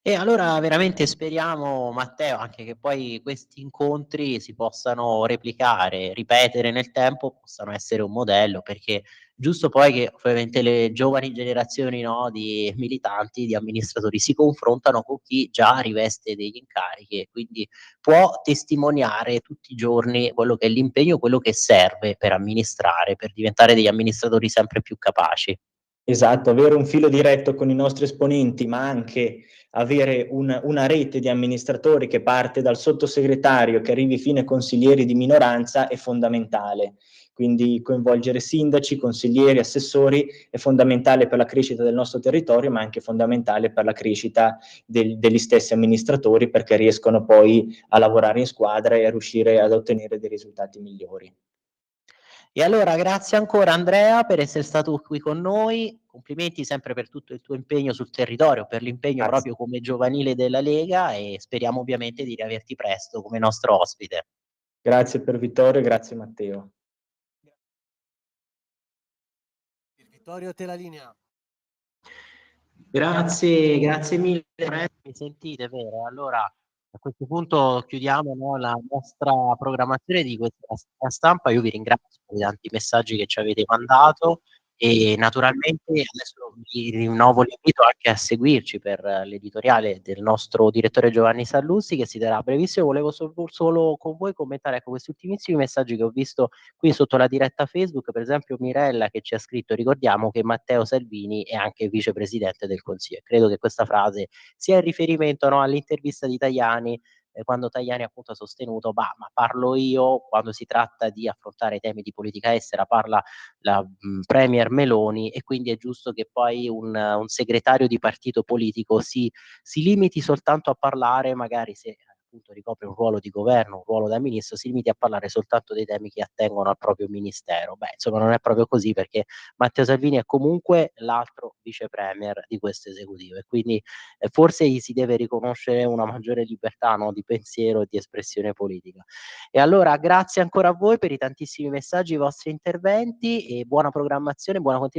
E allora veramente speriamo, Matteo, anche che poi questi incontri si possano replicare, ripetere nel tempo, possano essere un modello, perché giusto poi che ovviamente le giovani generazioni, no, di militanti, di amministratori si confrontano con chi già riveste degli incarichi e quindi può testimoniare tutti i giorni quello che è l'impegno, quello che serve per amministrare, per diventare degli amministratori sempre più capaci. Esatto, avere un filo diretto con i nostri esponenti, ma anche avere una rete di amministratori che parte dal sottosegretario, che arrivi fino ai consiglieri di minoranza, è fondamentale. Quindi coinvolgere sindaci, consiglieri, assessori è fondamentale per la crescita del nostro territorio, ma anche fondamentale per la crescita degli stessi amministratori, perché riescono poi a lavorare in squadra e a riuscire ad ottenere dei risultati migliori. E allora grazie ancora Andrea per essere stato qui con noi, complimenti sempre per tutto il tuo impegno sul territorio, per l'impegno Grazie. proprio come giovanile della Lega e speriamo ovviamente di riaverti presto come nostro ospite. Grazie per Vittorio e grazie Matteo. Vittorio, te la linea. Grazie mille, mi sentite, vero? Allora a questo punto chiudiamo, no, la nostra programmazione di questa stampa. Io vi ringrazio per i tanti messaggi che ci avete mandato E naturalmente adesso vi rinnovo l'invito anche a seguirci per l'editoriale del nostro direttore Giovanni Sallusti, che si terrà brevissimo. Volevo solo con voi commentare, ecco, questi ultimissimi messaggi che ho visto qui sotto la diretta Facebook, per esempio Mirella che ci ha scritto: ricordiamo che Matteo Salvini è anche vicepresidente del Consiglio. Credo che questa frase sia in riferimento, no, all'intervista di Tajani, quando Tajani appunto ha sostenuto: ma parlo io, quando si tratta di affrontare temi di politica estera parla la premier Meloni, e quindi è giusto che poi un segretario di partito politico si limiti soltanto a parlare, magari se appunto ricopre un ruolo di governo, un ruolo da ministro, si limiti a parlare soltanto dei temi che attengono al proprio ministero. Beh, insomma, non è proprio così, perché Matteo Salvini è comunque l'altro vice premier di questo esecutivo, e quindi forse gli si deve riconoscere una maggiore libertà, no, di pensiero e di espressione politica. E allora grazie ancora a voi per i tantissimi messaggi, i vostri interventi, e buona programmazione, buona continuazione